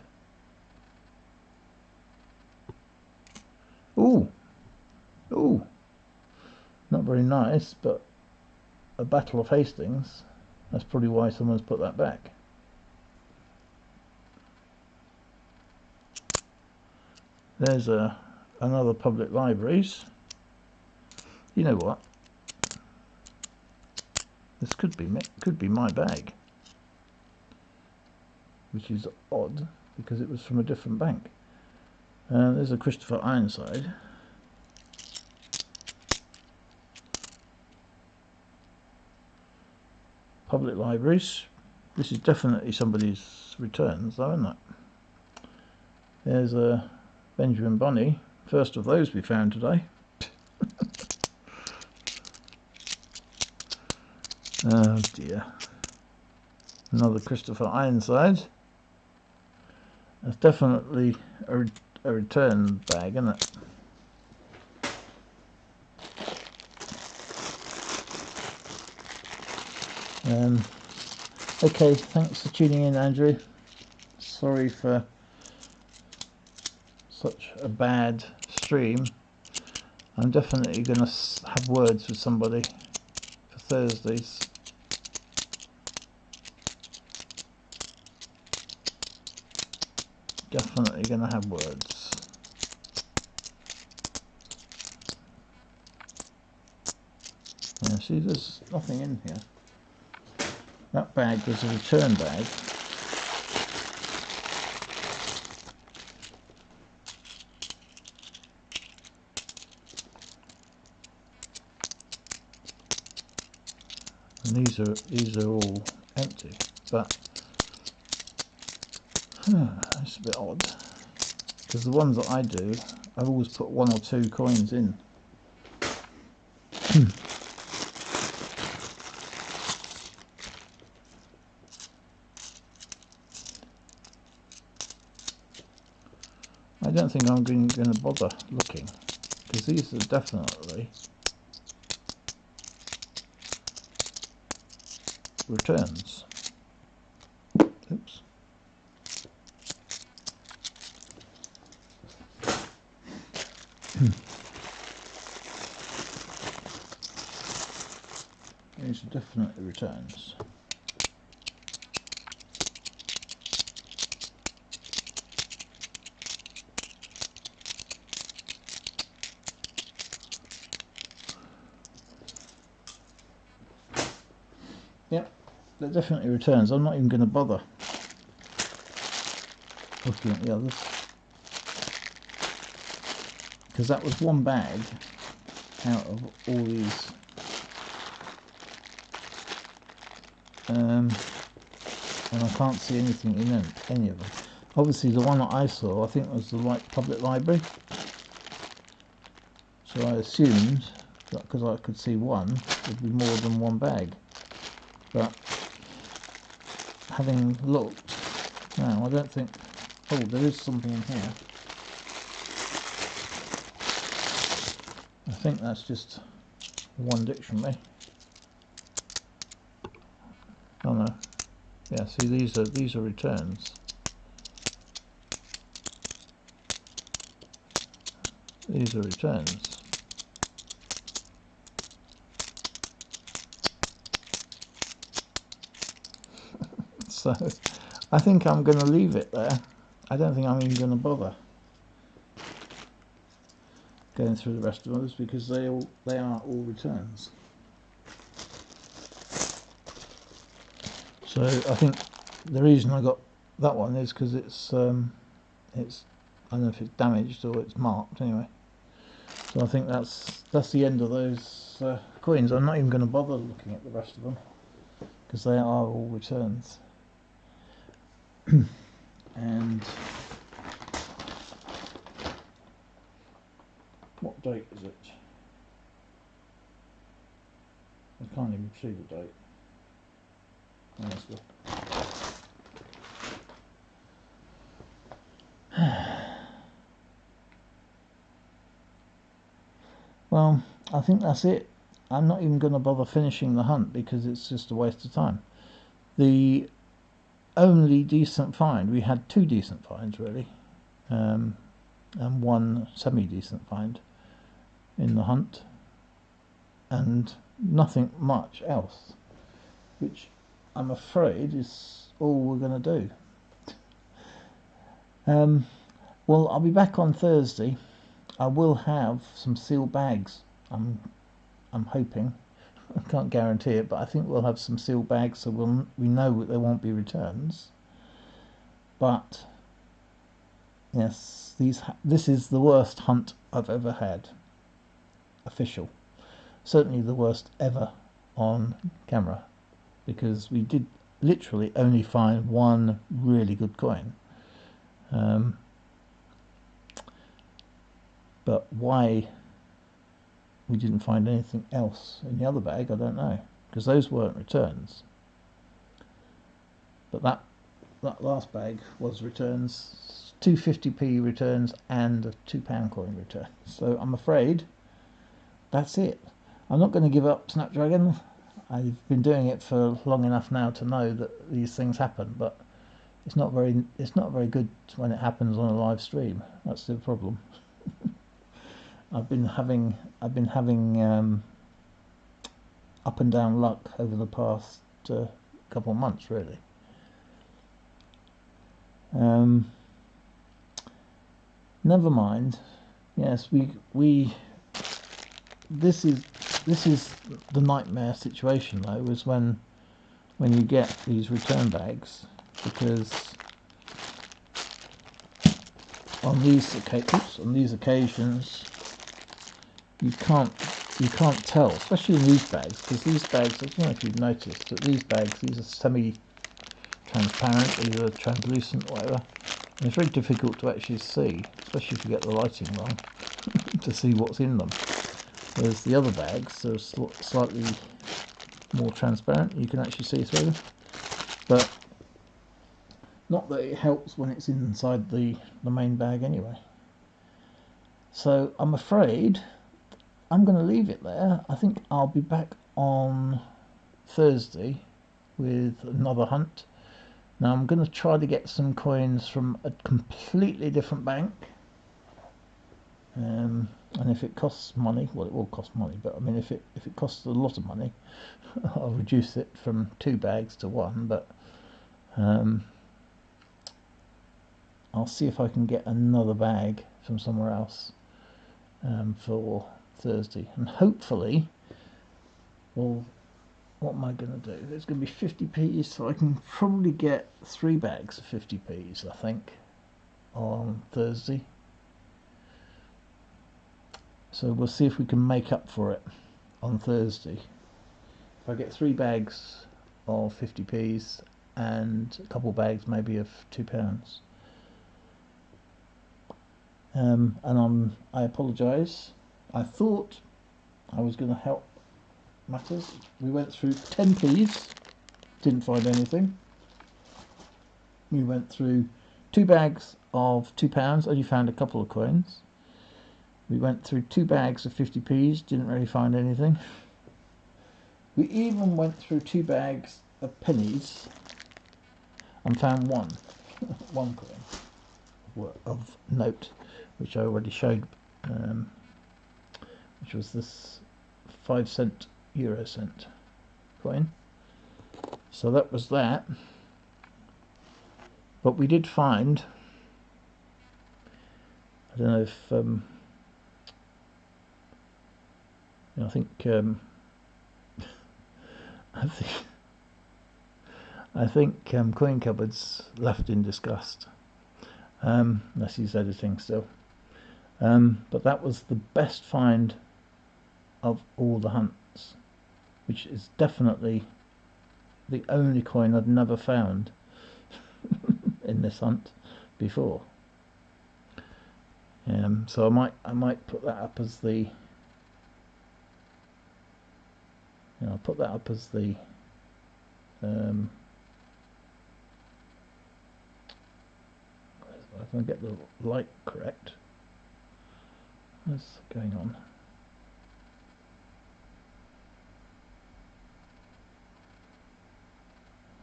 Ooh! Ooh! Not very nice, but a Battle of Hastings. That's probably why someone's put that back. There's another Public Libraries. You know what? This could be my bag, which is odd because it was from a different bank. There's a Christopher Ironside. Public Libraries. This is definitely somebody's returns, though, isn't it? There's a Benjamin Bunny. First of those we found today. Oh dear. Another Christopher Ironside. That's definitely a return bag, isn't it? Okay, thanks for tuning in, Andrew. Sorry for such a bad stream. I'm definitely going to have words with somebody for Thursdays. Definitely going to have words. Yeah, see, there's nothing in here. That bag was a return bag. And these are all empty, but it's a bit odd. because the ones that I do, I've always put 1 or 2 coins in. I don't think I'm going to bother looking, because these are definitely returns. Oops. These are definitely returns. Yep, they're definitely returns. I'm not even going to bother looking at the others, because that was one bag out of all these. And I can't see anything in any of them. Obviously the one that I saw, I think, was the public library, so I assumed that because I could see one, would be more than one bag. But having looked, no, I don't think. Oh, there is something in here. I think that's just one dictionary. Oh no. Yeah, see, these are returns. These are returns. So I think I'm going to leave it there. I don't think I'm even going to bother going through the rest of those, because they are all returns. So I think the reason I got that one is because it's I don't know if it's damaged or it's marked anyway. So I think that's the end of those coins. I'm not even going to bother looking at the rest of them, because they are all returns. And what date is it? I can't even see the date. Honestly. Well, I think that's it. I'm not even going to bother finishing the hunt, because it's just a waste of time. The only decent find, we had 2 decent finds really, and 1 semi-decent find in the hunt, and nothing much else, which I'm afraid is all we're going to do. Well, I'll be back on Thursday. I will have some sealed bags. I'm hoping. I can't guarantee it, but I think we'll have some sealed bags, so we know that there won't be returns. But yes, this is the worst hunt I've ever had. Official. Certainly the worst ever on camera, because we did literally only find 1 really good coin. But why we didn't find anything else in the other bag, I don't know, because those weren't returns. But that last bag was returns, 250p returns and a £2 coin return. So I'm afraid that's it. I'm not going to give up Snapdragon. I've been doing it for long enough now to know that these things happen, but it's not very good when it happens on a live stream. That's the problem. I've been having up and down luck over the past couple of months, really. Never mind. Yes, this is the nightmare situation though, is when you get these return bags, because on these occasions you can't tell, especially in these bags, because these bags, I don't know if you've noticed, but these are semi-transparent, these are translucent, whatever. And it's very difficult to actually see, especially if you get the lighting wrong, to see what's in them. Whereas the other bags are slightly more transparent, you can actually see through. But not that it helps when it's inside the main bag anyway. So I'm afraid I'm going to leave it there. I think I'll be back on Thursday with another hunt. Now I'm going to try to get some coins from a completely different bank. And if it costs money, well, it will cost money, but I mean, if it costs a lot of money, I'll reduce it from 2 bags to 1. But I'll see if I can get another bag from somewhere else for Thursday, and hopefully, well, what am I going to do? It's going to be 50p's, so I can probably get 3 bags of 50p's, I think, on Thursday. So we'll see if we can make up for it on Thursday. If I get 3 bags of 50p's and a couple bags maybe of £2. And I apologise. I thought I was going to help matters. We went through 10p's, didn't find anything. We went through 2 bags of £2, only found a couple of coins. We went through 2 bags of 50p's, didn't really find anything. We even went through 2 bags of pennies and found one coin of note, which I already showed, which was this 5-cent euro cent coin. So that was that. But we did find, I don't know if I think I think Coin Cupboard's left in disgust, unless he's editing still. But that was the best find of all the hunts, which is definitely the only coin I'd never found in this hunt before. So I might put that up as the I'll put that up as the if I get the light correct. What's going on?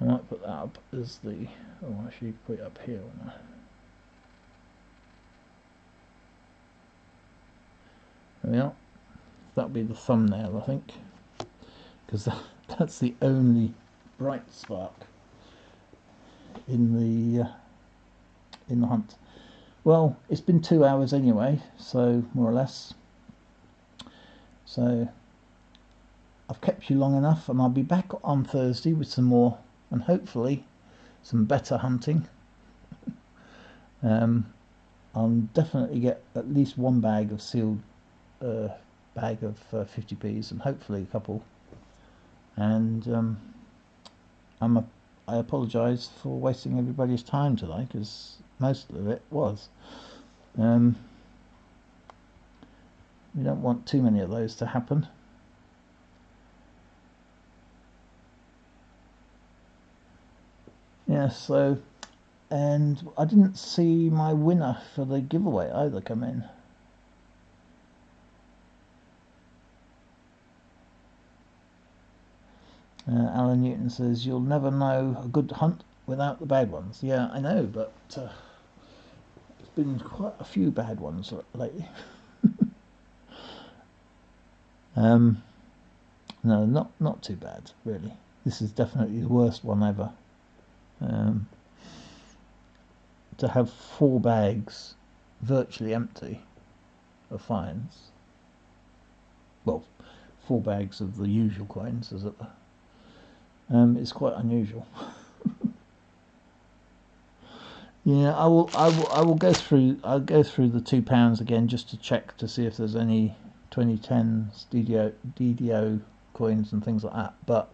I might put that up as the, oh, actually put it up here. There we are. That'll be the thumbnail, I think, because that's the only bright spark in the hunt. Well, it's been 2 hours anyway, so more or less. So I've kept you long enough, and I'll be back on Thursday with some more, and hopefully some better hunting. I'll definitely get at least 1 bag of sealed bag of 50p's, and hopefully a couple. And I apologise for wasting everybody's time today, because most of it was. We don't want too many of those to happen. Yeah, so, and I didn't see my winner for the giveaway either come in. Alan Newton says, you'll never know a good hunt without the bad ones. Yeah, I know, but there's been quite a few bad ones lately. No, not too bad, really. This is definitely the worst one ever. To have 4 bags virtually empty of finds. Well, 4 bags of the usual coins, as it were. It's quite unusual. Yeah, I will go through. I'll go through the £2 again just to check to see if there's any 2010s DDO coins and things like that. But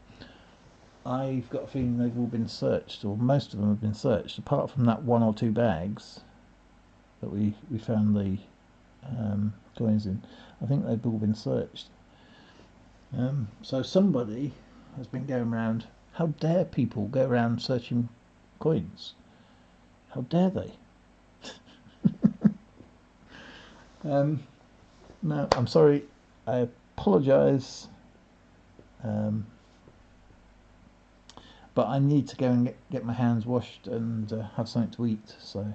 I've got a feeling they've all been searched, or most of them have been searched, apart from that 1 or 2 bags that we found the coins in. I think they've all been searched. So somebody has been going around. How dare people go around searching coins? How dare they? No, I'm sorry. I apologise. But I need to go and get my hands washed and have something to eat. So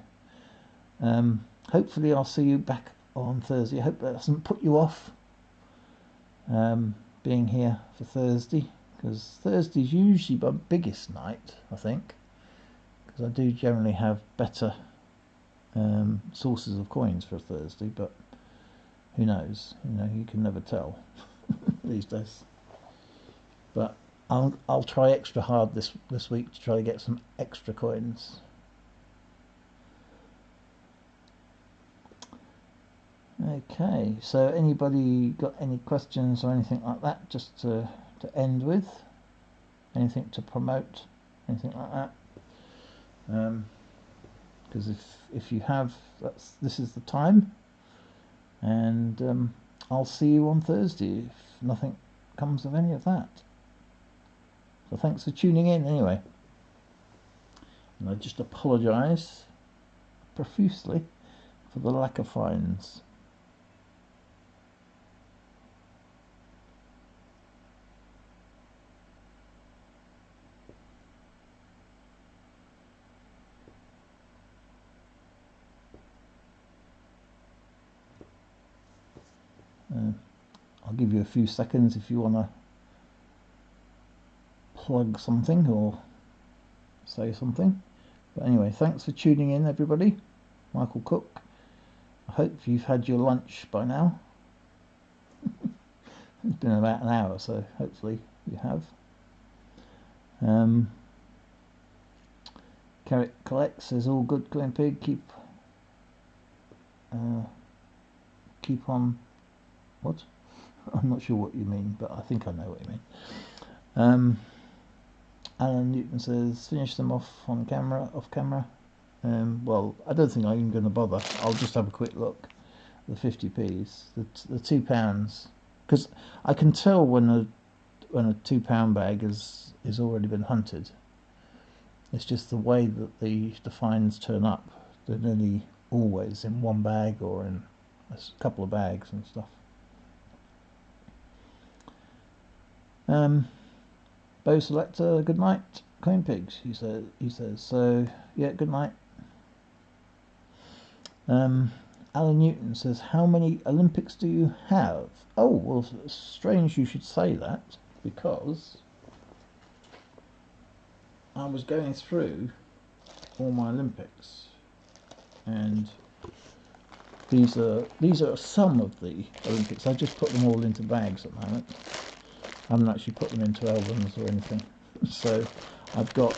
hopefully I'll see you back on Thursday. I hope that doesn't put you off being here for Thursday, because Thursday's usually my biggest night, I think, because I do generally have better sources of coins for Thursday, but who knows? You know, you can never tell these days. But I'll try extra hard this week to try to get some extra coins. Okay, so anybody got any questions or anything like that, just to end with? Anything to promote? Anything like that? Because if you have, this is the time, and I'll see you on Thursday if nothing comes of any of that. So thanks for tuning in anyway, and I just apologise profusely for the lack of finds. I'll give you a few seconds if you want to plug something or say something. But anyway, thanks for tuning in, everybody. Michael Cook. I hope you've had your lunch by now. It's been about an hour, so hopefully you have. Carrot Collect says all good, Glen Pig. Keep on. What? I'm not sure what you mean, but I think I know what you mean. Alan Newton says finish them off on camera, off camera. Well, I don't think I'm going to bother. I'll just have a quick look. The 50p's, the £2, because I can tell when a £2 bag is already been hunted. It's just the way that the finds turn up. They're nearly always in one bag or in a couple of bags and stuff. Bo Selector, good night. Coin Pigs, he says. So yeah, good night. Alan Newton says, how many Olympics do you have? Oh, well, strange you should say that, because I was going through all my Olympics, and these are some of the Olympics. I just put them all into bags at the moment. I haven't actually put them into albums or anything. So I've got,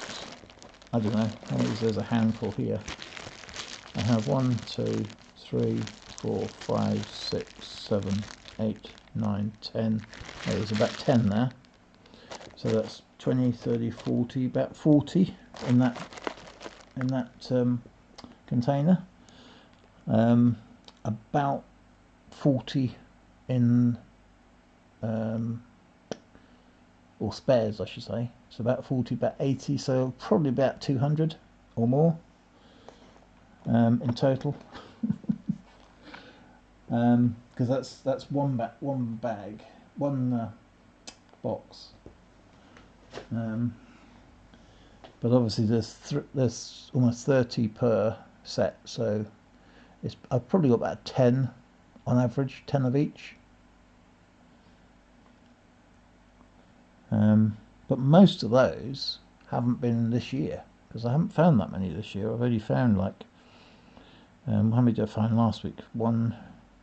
I don't know how many, there's a handful here. I have 1, 2, 3, 4, 5, 6, 7, 8, 9, 10. Oh, there's about 10 there. So that's 20, 30, 40, about 40 in that container. About 40 in or spares, I should say. So about 40, about 80, so probably about 200 or more in total. Because that's one bag, one box. But obviously there's almost 30 per set, so I've probably got about 10 on average, 10 of each. But most of those haven't been this year, because I haven't found that many this year. I've only found like, how many did I find last week? 1,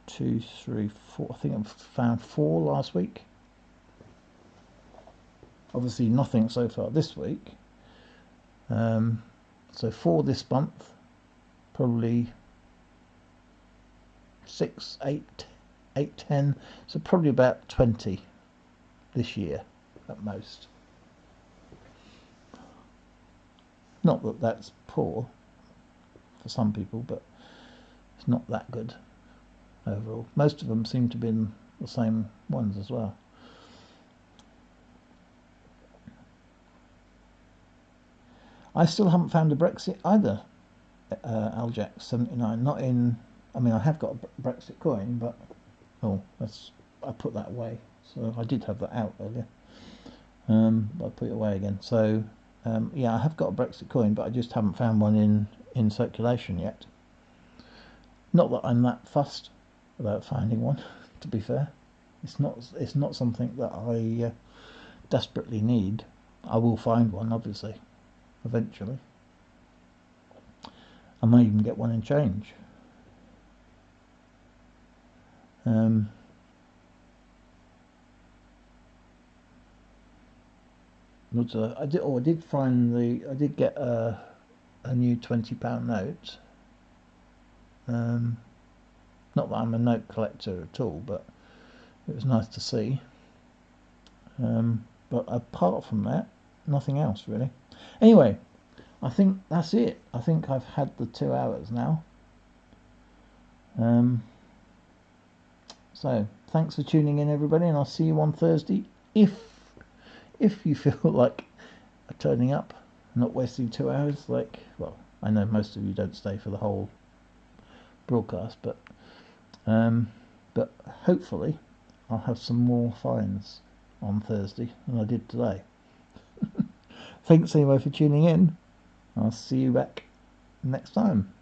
2, 3, 4. I think I've found 4 last week. Obviously nothing so far this week. So 4 this month, probably 6, 8, 10. So probably about 20 this year at most. Not that that's poor for some people, but it's not that good overall. Most of them seem to be in the same ones as well. I still haven't found a Brexit either, Aljax79. Not in. I mean, I have got a Brexit coin, but I put that away. So I did have that out earlier, but I put it away again. So yeah, I have got a Brexit coin, but I just haven't found one in circulation yet. Not that I'm that fussed about finding one. To be fair, it's not something that I desperately need. I will find one, obviously, eventually. I might even get one in change. I did get a new £20 note. Not that I'm a note collector at all, but it was nice to see. But apart from that, nothing else really. Anyway, I think that's it. I think I've had the 2 hours now. So thanks for tuning in, everybody, and I'll see you on Thursday. If you feel like turning up, not wasting 2 hours, well, I know most of you don't stay for the whole broadcast, but hopefully I'll have some more finds on Thursday than I did today. Thanks anyway for tuning in. I'll see you back next time.